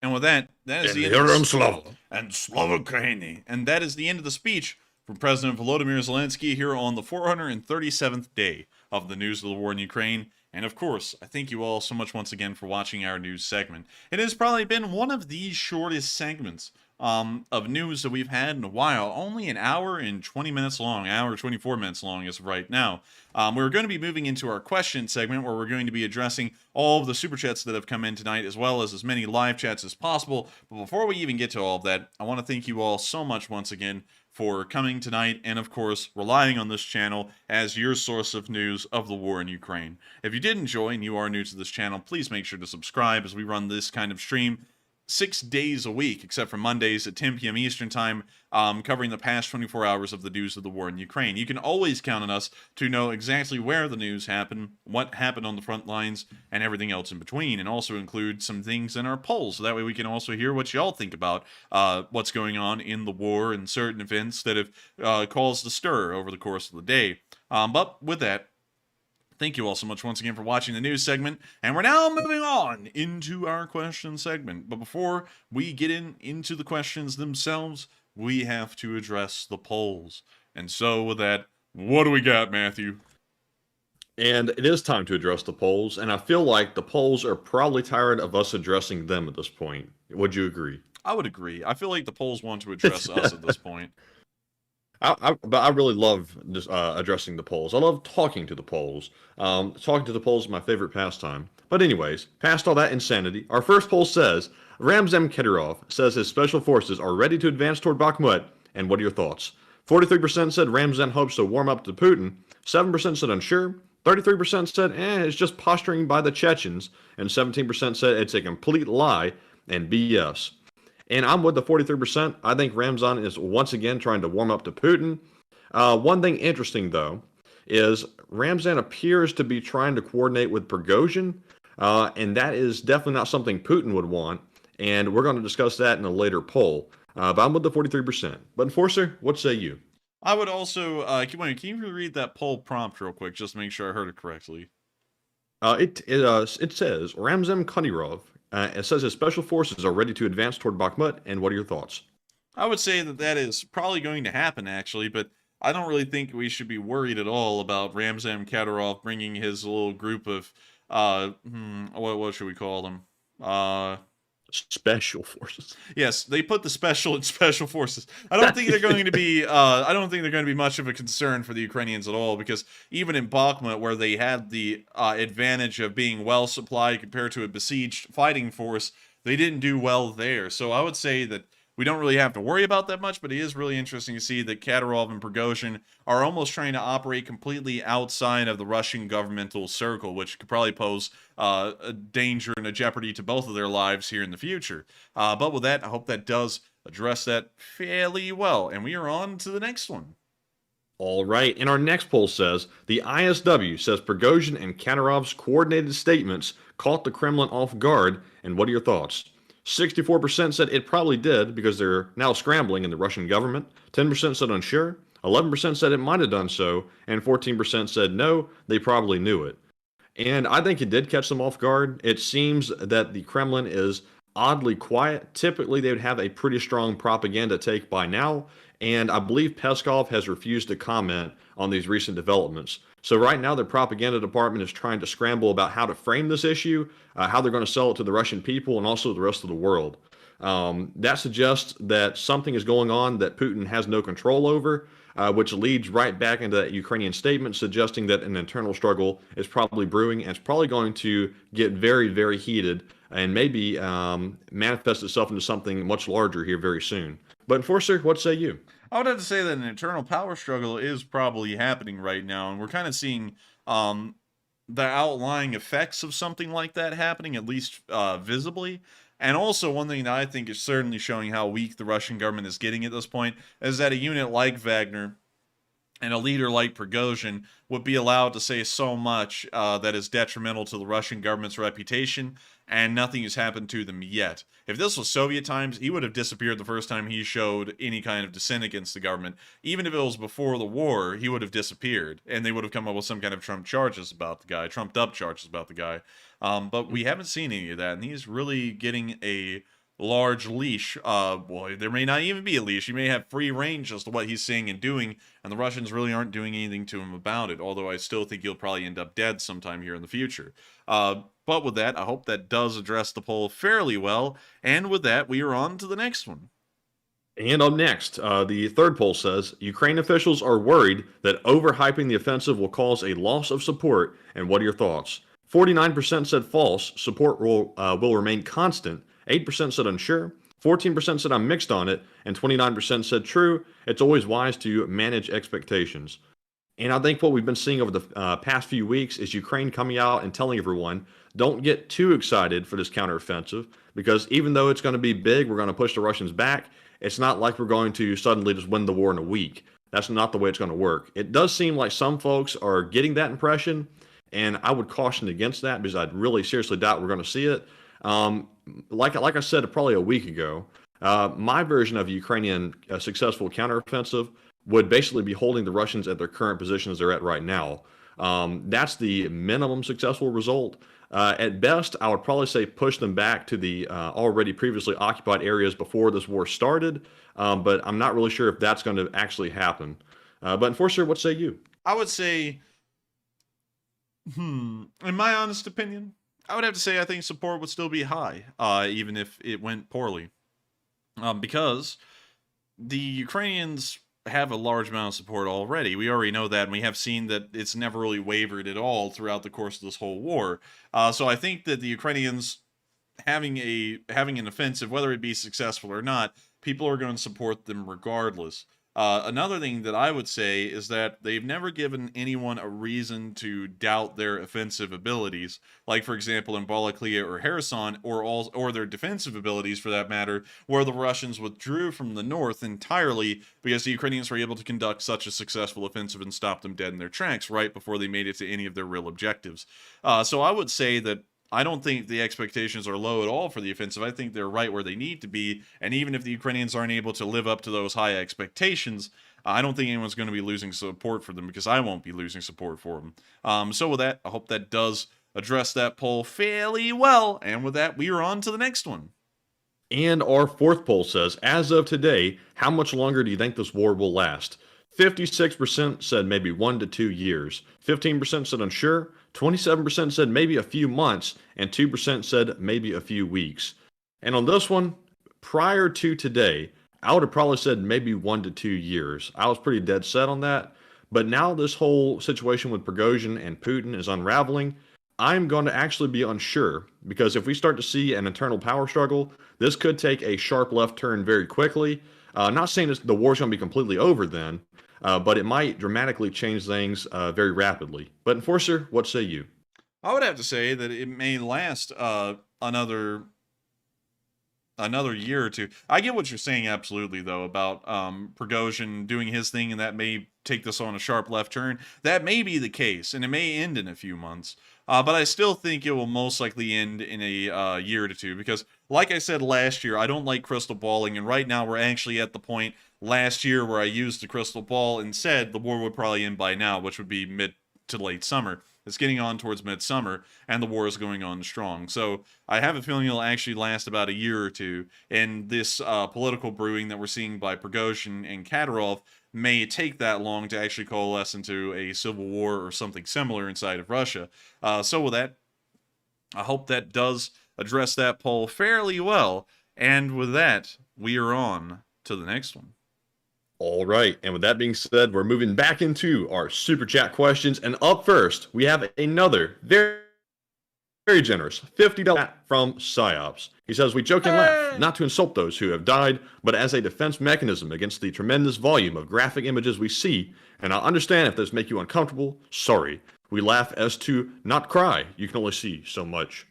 And with that, that is the end of and Slava Ukraini. And that is the end of the speech from President Volodymyr Zelenskyy here on the 437th day of the news of the war in Ukraine. And of course, I thank you all so much once again for watching our news segment. It has probably been one of the shortest segments of news that we've had in a while. Only an hour and 20 minutes long, hour 24 minutes long as of right now. We're going to be moving into our question segment where we're going to be addressing all of the super chats that have come in tonight, as well as many live chats as possible. But before we even get to all of that, I want to thank you all so much once again for coming tonight and, of course, relying on this channel as your source of news of the war in Ukraine. If you did enjoy and you are new to this channel, please make sure to subscribe as we run this kind of stream 6 days a week, except for Mondays at 10 p.m. Eastern Time, covering the past 24 hours of the news of the war in Ukraine. You can always count on us to know exactly where the news happened, what happened on the front lines, and everything else in between, and also include some things in our polls. So that way we can also hear what y'all think about what's going on in the war and certain events that have caused a stir over the course of the day. But with that, thank you all so much once again for watching the news segment, and we're now moving on into our question segment. But before we get into the questions themselves, we have to address the polls. And so with that, what do we got, Matthew? And it is time to address the polls, and I feel like the polls are probably tired of us addressing them at this point. Would you agree? I would agree. I feel like the polls want to address us at this point. But I really love just, addressing the polls. I love talking to the polls. Talking to the polls is my favorite pastime. But anyways, past all that insanity, our first poll says, Ramzan Kadyrov says his special forces are ready to advance toward Bakhmut. And what are your thoughts? 43% said Ramzan hopes to warm up to Putin. 7% said unsure. 33% said, it's just posturing by the Chechens. And 17% said it's a complete lie and BS. And I'm with the 43%. I think Ramzan is once again trying to warm up to Putin. One thing interesting, though, is Ramzan appears to be trying to coordinate with Prighozin, and that is definitely not something Putin would want, and we're going to discuss that in a later poll. But I'm with the 43%. But Enforcer, what say you? I would also, can you read that poll prompt real quick, just to make sure I heard it correctly? It says Ramzan Kadyrov. It says his special forces are ready to advance toward Bakhmut. And what are your thoughts? I would say that that is probably going to happen, actually, but I don't really think we should be worried at all about Ramzan Kadyrov bringing his little group of, what should we call them? Special forces. Yes, they put the special in special forces. I don't think they're going to be. I don't think they're going to be much of a concern for the Ukrainians at all, because even in Bakhmut, where they had the advantage of being well supplied compared to a besieged fighting force, they didn't do well there. So I would say that we don't really have to worry about that much. But it is really interesting to see that Kadyrov and Prighozin are almost trying to operate completely outside of the Russian governmental circle, which could probably pose a danger and a jeopardy to both of their lives here in the future. But with that, I hope that does address that fairly well. And we are on to the next one. All right. And our next poll says the ISW says Prigozhin and Kadyrov's coordinated statements caught the Kremlin off guard. And what are your thoughts? 64% said it probably did because they're now scrambling in the Russian government. 10% said unsure. 11% said it might have done so. And 14% said no, they probably knew it. And I think it did catch them off guard. It seems that the Kremlin is oddly quiet. Typically, they would have a pretty strong propaganda take by now. And I believe Peskov has refused to comment on these recent developments. So right now, their propaganda department is trying to scramble about how to frame this issue, how they're going to sell it to the Russian people and also the rest of the world. That suggests that something is going on that Putin has no control over, which leads right back into that Ukrainian statement suggesting that an internal struggle is probably brewing and it's probably going to get very, very heated and maybe manifest itself into something much larger here very soon. But Enforcer, what say you? I would have to say that an internal power struggle is probably happening right now, and we're kind of seeing the outlying effects of something like that happening, at least visibly. And also, one thing that I think is certainly showing how weak the Russian government is getting at this point is that a unit like Wagner and a leader like Prighozhin would be allowed to say so much that is detrimental to the Russian government's reputation, and nothing has happened to them yet. If this was Soviet times, he would have disappeared the first time he showed any kind of dissent against the government. Even if it was before the war, he would have disappeared, and they would have come up with some kind of trumped up charges about the guy. But we haven't seen any of that, and he's really getting a large leash. Well, there may not even be a leash. He may have free range as to what he's saying and doing, and the Russians really aren't doing anything to him about it, although I still think he'll probably end up dead sometime here in the future. But with that, I hope that does address the poll fairly well, and with that, we are on to the next one. And up next, the third poll says Ukraine officials are worried that overhyping the offensive will cause a loss of support. And what are your thoughts? 49% said false, support will remain constant. 8% said unsure. 14% said I'm mixed on it. And 29% said true. It's always wise to manage expectations. And I think what we've been seeing over the past few weeks is Ukraine coming out and telling everyone, don't get too excited for this counteroffensive, because even though it's going to be big, we're going to push the Russians back. It's not like we're going to suddenly just win the war in a week. That's not the way it's going to work. It does seem like some folks are getting that impression, and I would caution against that because I'd really seriously doubt we're going to see it. Like I said probably a week ago, my version of a Ukrainian successful counteroffensive would basically be holding the Russians at their current positions they're at right now. That's the minimum successful result. At best, I would probably say push them back to the already previously occupied areas before this war started, but I'm not really sure if that's going to actually happen. But Enforcer, what say you? I would say, in my honest opinion, I would have to say I think support would still be high, even if it went poorly. Because the Ukrainians have a large amount of support already. We already know that, and we have seen that it's never really wavered at all throughout the course of this whole war. So I think that the Ukrainians having an offensive, whether it be successful or not, people are going to support them regardless. Another thing that I would say is that they've never given anyone a reason to doubt their offensive abilities, like for example in Balaklia or Kherson, or their defensive abilities for that matter, where the Russians withdrew from the north entirely because the Ukrainians were able to conduct such a successful offensive and stop them dead in their tracks right before they made it to any of their real objectives. So I would say that I don't think the expectations are low at all for the offensive. I think they're right where they need to be. And even if the Ukrainians aren't able to live up to those high expectations, I don't think anyone's going to be losing support for them, because I won't be losing support for them. So with that, I hope that does addressed that poll fairly well. And with that, we are on to the next one. And our fourth poll says, as of today, how much longer do you think this war will last? 56% said maybe 1 to 2 years. 15% said unsure. 27% said maybe a few months. And 2% said maybe a few weeks. And on this one, prior to today, I would have probably said maybe 1 to 2 years. I was pretty dead set on that. But now this whole situation with Prigozhin and Putin is unraveling. I'm going to actually be unsure, because if we start to see an internal power struggle, this could take a sharp left turn very quickly. Not saying the war's going to be completely over then, but it might dramatically change things very rapidly. But Enforcer, what say you? I would have to say that it may last another year or two. I get what you're saying absolutely, though, about Prigozhin doing his thing, and that may take this on a sharp left turn. That may be the case, and it may end in a few months. But I still think it will most likely end in a year to two, because, like I said last year, I don't like crystal balling, and right now we're actually at the point last year where I used the crystal ball and said the war would probably end by now, which would be mid to late summer. It's getting on towards midsummer, and the war is going on strong. So I have a feeling it'll actually last about a year or two, and this political brewing that we're seeing by Prigozhin and Kadyrov may take that long to actually coalesce into a civil war or something similar inside of Russia. So with that, I hope that does address that poll fairly well. And with that, we are on to the next one. All right, and with that being said, we're moving back into our super chat questions. And up first, we have another very generous $50 from Psyops. He says, we joke and laugh, not to insult those who have died, but as a defense mechanism against the tremendous volume of graphic images we see. And I understand if those make you uncomfortable. Sorry. We laugh as to not cry. You can only see so much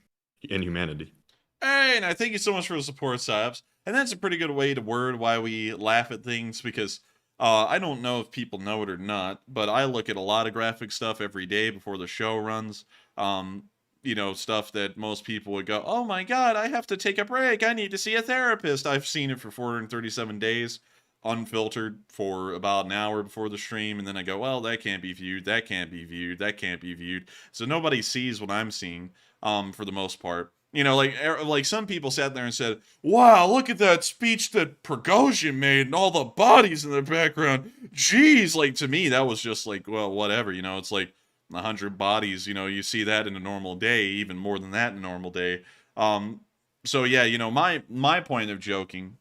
in humanity. Hey, and I thank you so much for the support, Psyops. And that's a pretty good way to word why we laugh at things, because I don't know if people know it or not, but I look at a lot of graphic stuff every day before the show runs. You know, stuff that most people would go, oh my god, I have to take a break, I need to see a therapist. I've seen it for 437 days, unfiltered, for about an hour before the stream, and then I go, well, that can't be viewed, that can't be viewed, that can't be viewed. So nobody sees what I'm seeing, for the most part. You know, like some people sat there and said, wow, look at that speech that Prigozhin made and all the bodies in the background. Jeez, like, to me, that was just like, well, whatever, you know, it's like 100 bodies, you know, you see that in a normal day, even more than that in a normal day. So yeah, you know, my point of joking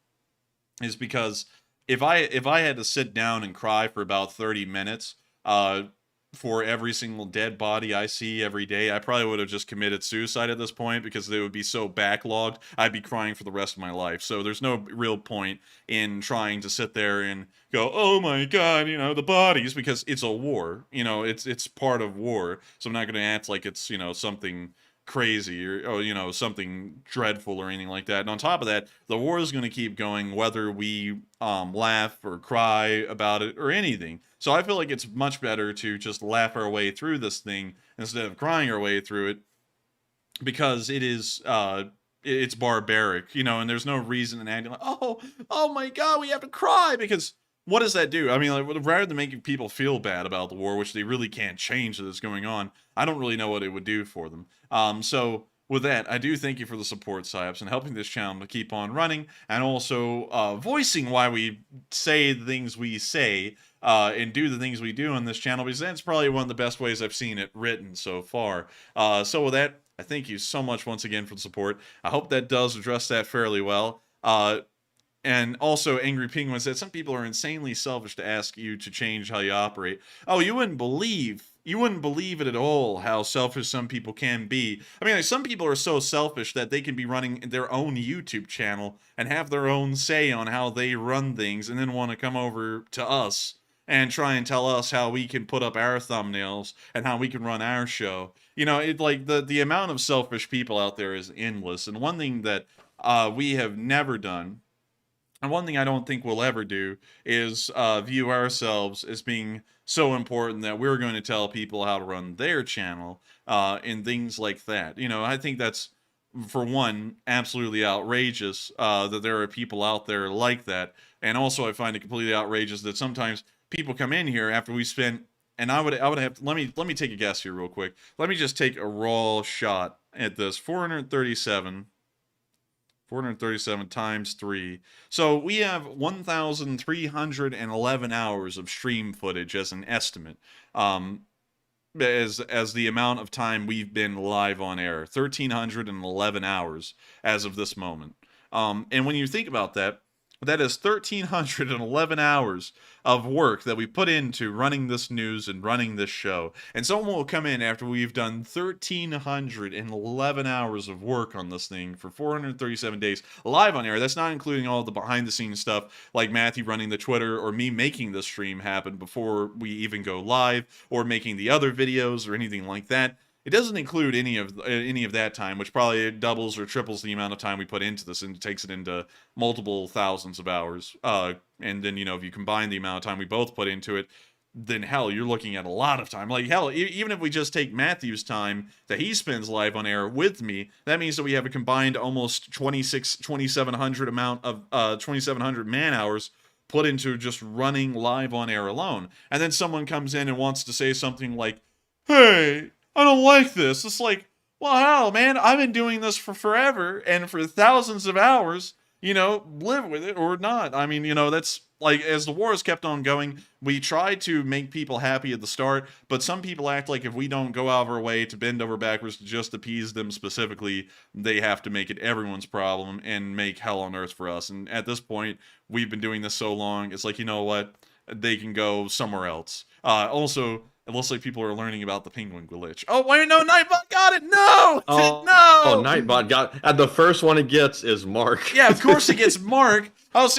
is because if I had to sit down and cry for about 30 minutes, for every single dead body I see every day, I probably would have just committed suicide at this point, because they would be so backlogged, I'd be crying for the rest of my life. So there's no real point in trying to sit there and go, oh my god, you know, the bodies, because it's a war, you know, it's part of war. So I'm not going to act like it's, you know, something crazy or, you know, something dreadful or anything like that. And on top of that, the war is going to keep going whether we laugh or cry about it or anything. So I feel like it's much better to just laugh our way through this thing instead of crying our way through it, because it is it's barbaric, you know, and there's no reason in acting like, oh my god, we have to cry, because what does that do? I mean, like, rather than making people feel bad about the war, which they really can't change that is going on, I don't really know what it would do for them. So with that, I do thank you for the support, Psyops, and helping this channel to keep on running, and also voicing why we say the things we say, and do the things we do on this channel, because that's probably one of the best ways I've seen it written so far. So with that, I thank you so much once again for the support. I hope that does address that fairly well. And also, Angry Penguin said, some people are insanely selfish to ask you to change how you operate. Oh, you wouldn't believe it at all how selfish some people can be. I mean, like, some people are so selfish that they can be running their own YouTube channel and have their own say on how they run things, and then want to come over to us and try and tell us how we can put up our thumbnails and how we can run our show. You know, it, like, the amount of selfish people out there is endless. And one thing that we have never done, and one thing I don't think we'll ever do, is view ourselves as being so important that we're going to tell people how to run their channel, and things like that. You know, I think that's, for one, absolutely outrageous that there are people out there like that. And also, I find it completely outrageous that sometimes people come in here after we spent and I would have to, let me take a guess here real quick. Let me just take a raw shot at this. 437 times 3. So we have 1,311 hours of stream footage as an estimate. As the amount of time we've been live on air. 1,311 hours as of this moment. And when you think about that, that is 1,311 hours of work that we put into running this news and running this show. And someone will come in after we've done 1,311 hours of work on this thing for 437 days live on air. That's not including all the behind-the-scenes stuff like Matthew running the Twitter or me making the stream happen before we even go live or making the other videos or anything like that. It doesn't include any of that time, which probably doubles or triples the amount of time we put into this, and takes it into multiple thousands of hours. And then, you know, if you combine the amount of time we both put into it, then hell, you're looking at a lot of time. Like hell, even if we just take Matthew's time that he spends live on air with me, that means that we have a combined almost 2,700 amount of 2,700 man hours put into just running live on air alone. And then someone comes in and wants to say something like, "Hey, I don't like this." It's like, well, hell, man, I've been doing this for forever and for thousands of hours, you know, live with it or not. I mean, you know, that's like, as the war has kept on going, we try to make people happy at the start, but some people act like if we don't go out of our way to bend over backwards to just appease them specifically, they have to make it everyone's problem and make hell on earth for us. And at this point, we've been doing this so long, it's like, you know what? They can go somewhere else. Also, it looks like people are learning about the penguin glitch. Oh, wait, no, Nightbot got it! No! Oh, no! Oh, Nightbot got it. And the first one it gets is Mark. Yeah, of course it gets Mark. I was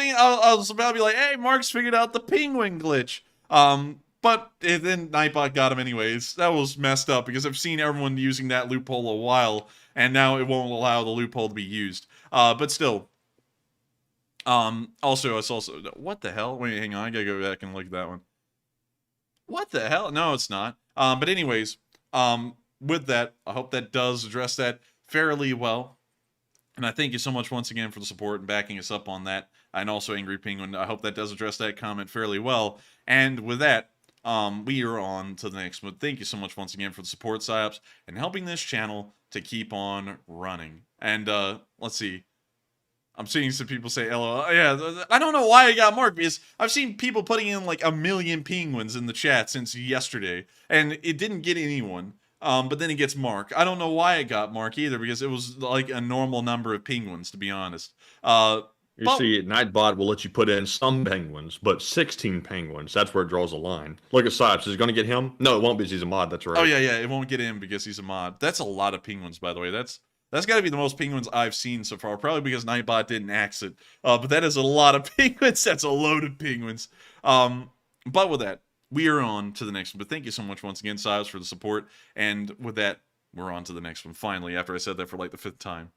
about to be like, hey, Mark's figured out the penguin glitch. But then Nightbot got him anyways. That was messed up because I've seen everyone using that loophole a while, and now it won't allow the loophole to be used. But still. Also, it's also... What the hell? Wait, hang on. I gotta go back and look at that one. What the hell? No, it's not. But anyways, with that, I hope that does address that fairly well. And I thank you so much once again for the support and backing us up on that. And also Angry Penguin, I hope that does address that comment fairly well. And with that, we are on to the next one. Thank you so much once again for the support, Psyops, and helping this channel to keep on running. And let's see. I'm seeing some people say LOL. Yeah, I don't know why I got marked, because I've seen people putting in like 1 million penguins in the chat since yesterday, and it didn't get anyone. But then it gets Mark. I don't know why it got Mark either, because it was like a normal number of penguins, to be honest. You see, Nightbot will let you put in some penguins, but 16 penguins, that's where it draws a line. Look at Sipes. Is it going to get him? No, it won't, because he's a mod. That's right. Oh, yeah, it won't get him because he's a mod. That's a lot of penguins, by the way. That's got to be the most penguins I've seen so far, probably because Nightbot didn't axe it. But that is a lot of penguins. That's a load of penguins. But with that, we are on to the next one. But thank you so much once again, Silas, for the support. And with that, we're on to the next one, finally, after I said that for like the 5th time.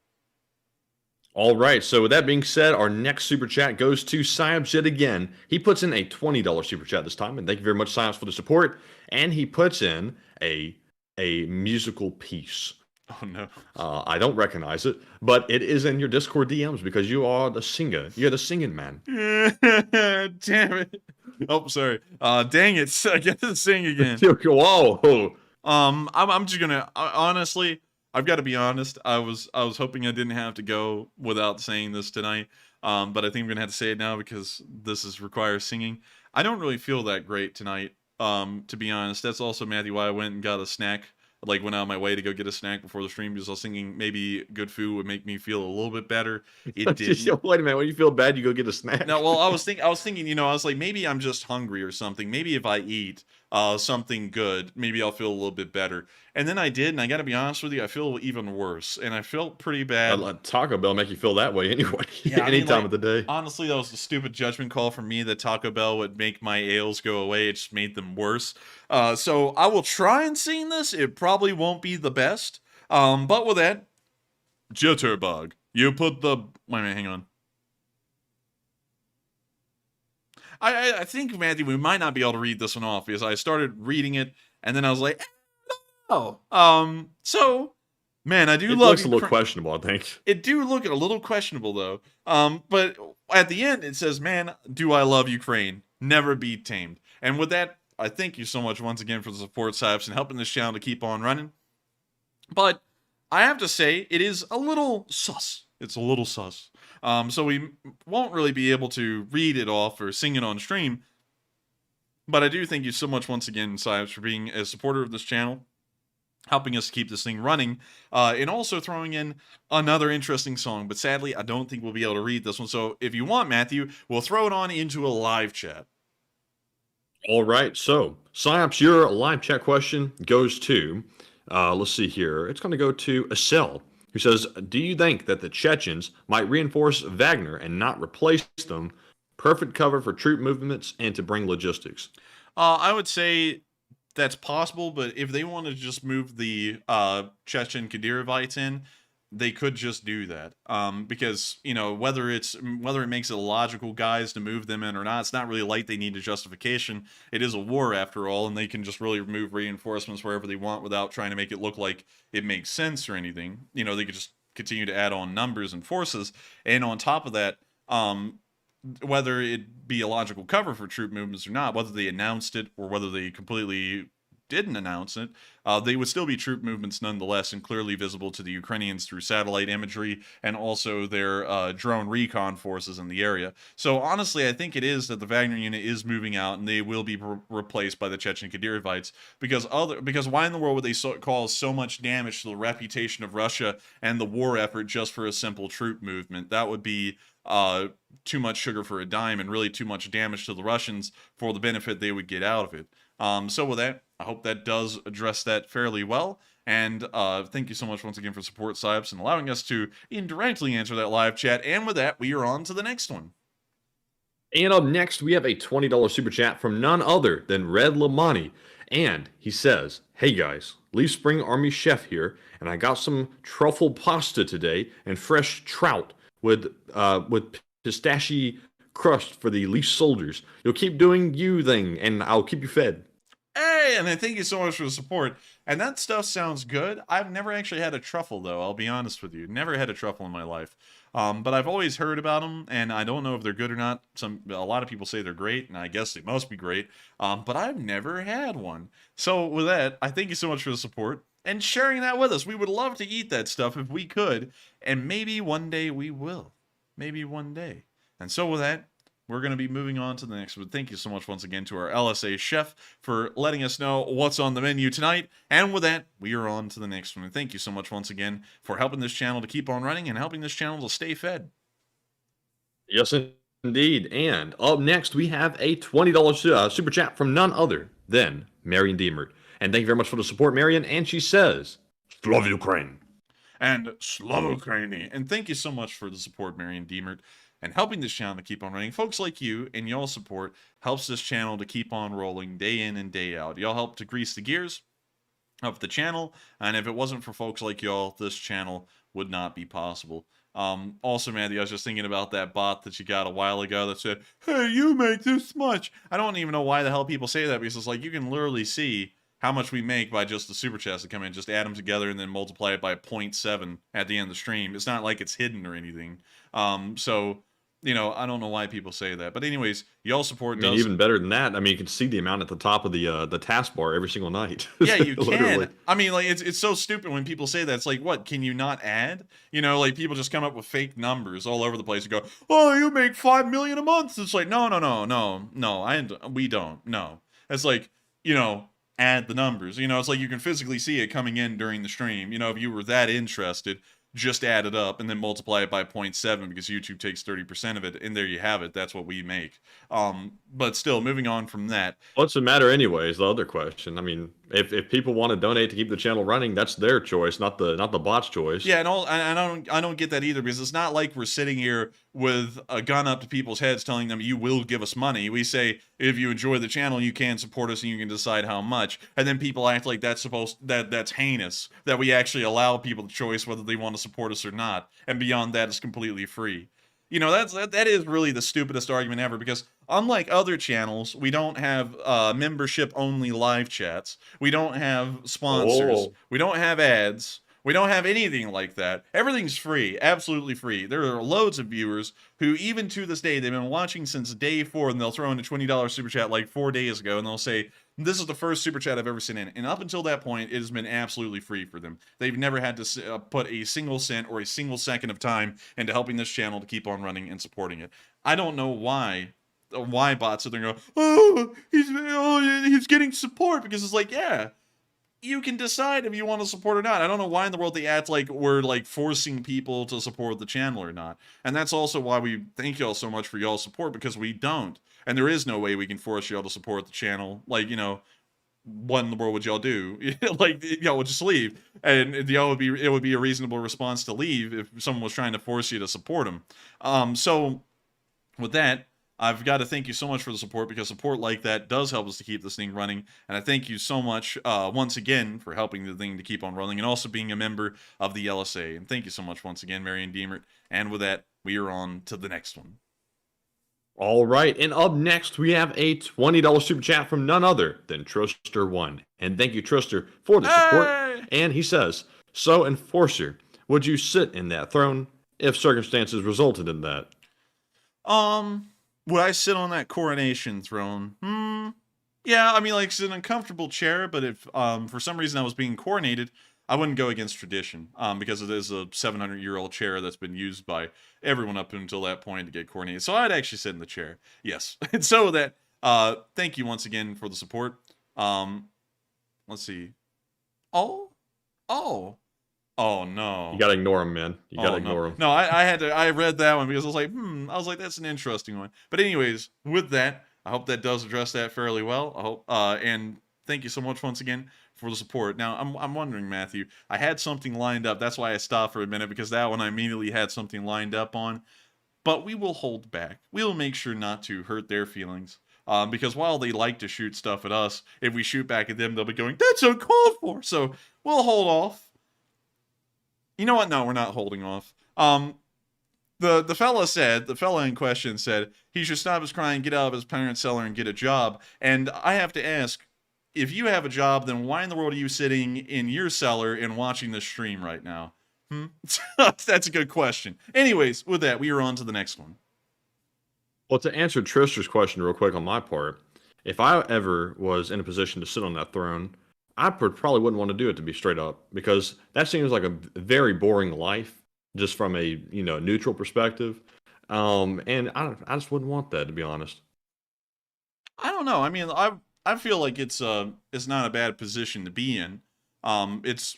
All right, so with that being said, our next super chat goes to Psyops yet again. He puts in a $20 super chat this time, and thank you very much, Psyops, for the support. And he puts in a musical piece. Oh, no. I don't recognize it, but it is in your Discord DMs because you are the singer. You're the singing man. Damn it. Oh, sorry. Dang it. I get to sing again. Whoa. I'm just gonna, honestly, I've got to be honest. I was hoping I didn't have to go without saying this tonight. But I think I'm gonna have to say it now because this requires singing. I don't really feel that great tonight. To be honest. That's also, Matthew, why I went and got a snack. Like, went out of my way to go get a snack before the stream because I was thinking maybe good food would make me feel a little bit better. It didn't. Wait a minute, when you feel bad, you go get a snack. No, well, I was thinking, you know, I was like, maybe I'm just hungry or something. Maybe if I eat something good, maybe I'll feel a little bit better. And then I did, and I got to be honest with you, I feel even worse, and I felt pretty bad. Taco Bell make you feel that way anyway. Yeah, any time of the day. Honestly, that was a stupid judgment call from me that Taco Bell would make my ails go away. It just made them worse. So I will try and sing this. It probably won't be the best. But with that, Jitterbug, you put the... Wait a minute, hang on. I think, Matthew, we might not be able to read this one off because I started reading it, and then I was like, oh. So, man, I do love... It looks a little questionable, I think. It do look a little questionable, though. But at the end, it says, man, do I love Ukraine. Never be tamed. And with that, I thank you so much once again for the support, Sipes, and helping this channel to keep on running. But I have to say, it is a little sus. It's a little sus. So we won't really be able to read it off or sing it on stream. But I do thank you so much once again, Sipes, for being a supporter of this channel, helping us keep this thing running, and also throwing in another interesting song. But sadly, I don't think we'll be able to read this one. So if you want, Matthew, we'll throw it on into a live chat. All right, so Sipes, your live chat question goes to, let's see here, it's going to go to Asel, who says, do you think that the Chechens might reinforce Wagner and not replace them? Perfect cover for troop movements and to bring logistics. I would say that's possible, but if they want to just move the Chechen Kadyrovites in, they could just do that. Because, you know, whether it makes it logical, guys, to move them in or not, it's not really like they need a justification. It is a war after all, and they can just really move reinforcements wherever they want without trying to make it look like it makes sense or anything. You know, they could just continue to add on numbers and forces, and on top of that, whether it be a logical cover for troop movements or not, whether they announced it or whether they completely didn't announce it, they would still be troop movements nonetheless, and clearly visible to the Ukrainians through satellite imagery and also their drone recon forces in the area. So honestly, I think it is that the Wagner unit is moving out, and they will be replaced by the Chechen Kadyrovites, because why in the world would they cause so much damage to the reputation of Russia and the war effort just for a simple troop movement? That would be too much sugar for a dime, and really too much damage to the Russians for the benefit they would get out of it. So with that, I hope that does address that fairly well. And thank you so much once again for support, Sipes, and allowing us to indirectly answer that live chat. And with that, we are on to the next one. And up next, we have a $20 super chat from none other than Red Lamani. And he says, hey guys, Leaf Spring Army Chef here, and I got some truffle pasta today and fresh trout with pistachio crust for the Leaf soldiers. You'll keep doing you thing, and I'll keep you fed. Hey, and I thank you so much for the support. And that stuff sounds good. I've never actually had a truffle, though. I'll be honest with you. Never had a truffle in my life. But I've always heard about them, and I don't know if they're good or not. A lot of people say they're great, and I guess they must be great. But I've never had one. So with that, I thank you so much for the support and sharing that with us. We would love to eat that stuff if we could, and maybe one day we will. Maybe one day. And so with that, we're going to be moving on to the next one. Thank you so much once again to our LSA chef for letting us know what's on the menu tonight. And with that, we are on to the next one. And thank you so much once again for helping this channel to keep on running and helping this channel to stay fed. Yes, indeed. And up next, we have a $20 super chat from none other than Marion Diemert. And thank you very much for the support, Marion. And she says, Slava Ukraine. And Slava Ukraini. And thank you so much for the support, Marion Diemert, and helping this channel to keep on running. Folks like you and y'all support helps this channel to keep on rolling day in and day out. Y'all help to grease the gears of the channel, and if it wasn't for folks like y'all, this channel would not be possible. Also, Matthew, I was just thinking about that bot that you got a while ago that said, hey, you make this much. I don't even know why the hell people say that, because it's like you can literally see how much we make by just the super chats that come in. Just add them together and then multiply it by 0.7 at the end of the stream. It's not like it's hidden or anything. So, you know, I don't know why people say that. But anyways, y'all support I mean, does... even better than that, I mean, you can see the amount at the top of the taskbar every single night. Yeah, you can. I mean, like, it's so stupid when people say that. It's like, what, can you not add? You know, like, people just come up with fake numbers all over the place and go, oh, you make $5 million a month. It's like, no, we don't. No. It's like, you know, add the numbers. You know, it's like you can physically see it coming in during the stream. You know, if you were that interested, just add it up and then multiply it by 0.7 because YouTube takes 30% of it, and there you have it. That's what we make. But still, moving on from that. What's the matter anyway is the other question. I mean, if people want to donate to keep the channel running, that's their choice, not the bot's choice. Yeah, and I don't get that either, because it's not like we're sitting here with a gun up to people's heads telling them you will give us money. We say if you enjoy the channel, you can support us and you can decide how much. And then people act like that's that's heinous, that we actually allow people the choice whether they want to support us or not. And beyond that, it's completely free. You know, that is really the stupidest argument ever, because unlike other channels, we don't have membership-only live chats. We don't have sponsors. Oh. We don't have ads. We don't have anything like that. Everything's free, absolutely free. There are loads of viewers who, even to this day, they've been watching since day 4, and they'll throw in a $20 super chat like 4 days ago, and they'll say, this is the first super chat I've ever sent in. And up until that point, it has been absolutely free for them. They've never had to put a single cent or a single second of time into helping this channel to keep on running and supporting it. I don't know why bots are there and go, oh, he's getting support, because it's like, yeah, you can decide if you want to support or not. I don't know why in the world they act like we're like forcing people to support the channel or not. And that's also why we thank y'all so much for y'all's support, because we don't. And there is no way we can force y'all to support the channel. Like, you know, what in the world would y'all do? Like, y'all would just leave. And it would be a reasonable response to leave if someone was trying to force you to support them. So with that, I've got to thank you so much for the support, because support like that does help us to keep this thing running. And I thank you so much once again for helping the thing to keep on running, and also being a member of the LSA. And thank you so much once again, Marion Deemert. And with that, we are on to the next one. All right, and up next, we have a $20 super chat from none other than Truster1. And thank you, Truster, for the support. And he says, so, Enforcer, would you sit in that throne if circumstances resulted in that? Would I sit on that coronation throne? Yeah, I mean, like, it's an uncomfortable chair, but if for some reason I was being coronated, I wouldn't go against tradition, because it is a 700-year-old chair that's been used by everyone up until that point to get coronated. So I'd actually sit in the chair, yes. And so that, thank you once again for the support. Let's see. Oh, no. You gotta ignore him, man. You gotta ignore him. No, I read that one because I was like, I was like, that's an interesting one. But anyways, with that, I hope that does address that fairly well. I hope, and thank you so much once again for the support. Now, I'm wondering, Matthew, I had something lined up. That's why I stopped for a minute, because that one I immediately had something lined up on. But we will hold back. We will make sure not to hurt their feelings. Because while they like to shoot stuff at us, if we shoot back at them, they'll be going, that's uncalled for. So we'll hold off. You know what? No, we're not holding off. The fella in question said he should stop his crying, get out of his parents' cellar, and get a job. And I have to ask, if you have a job, then why in the world are you sitting in your cellar and watching this stream right now? That's a good question. Anyways, with that, we are on to the next one. Well, to answer Trister's question real quick on my part, if I ever was in a position to sit on that throne, I probably wouldn't want to do it, to be straight up, because that seems like a very boring life, just from a neutral perspective. And I just wouldn't want that, to be honest. I don't know. I mean, I feel like it's not a bad position to be in. It's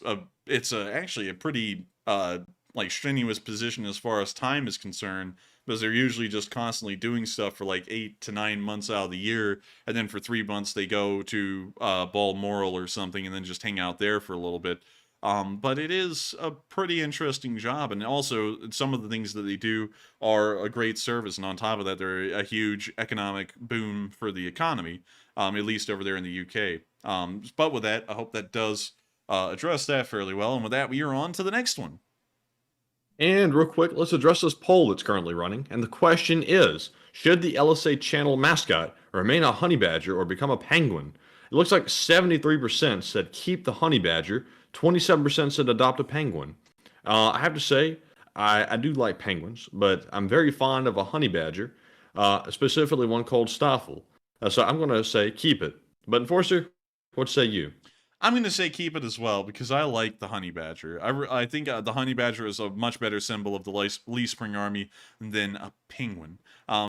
actually a pretty like strenuous position as far as time is concerned, because they're usually just constantly doing stuff for like 8 to 9 months out of the year, and then for 3 months they go to Balmoral or something and then just hang out there for a little bit. But it is a pretty interesting job, and also some of the things that they do are a great service, and on top of that, they're a huge economic boom for the economy, at least over there in the UK. But with that, I hope that does address that fairly well, and with that, we are on to the next one. And real quick, let's address this poll that's currently running, and the question is, should the LSA channel mascot remain a honey badger or become a penguin? It looks like 73% said keep the honey badger, 27% said adopt a penguin. I have to say, I do like penguins, but I'm very fond of a honey badger, specifically one called Stoffel. So I'm going to say keep it. But Enforcer, what say you? I'm going to say keep it as well, because I like the honey badger. I think the honey badger is a much better symbol of the Lee Spring Army than a penguin.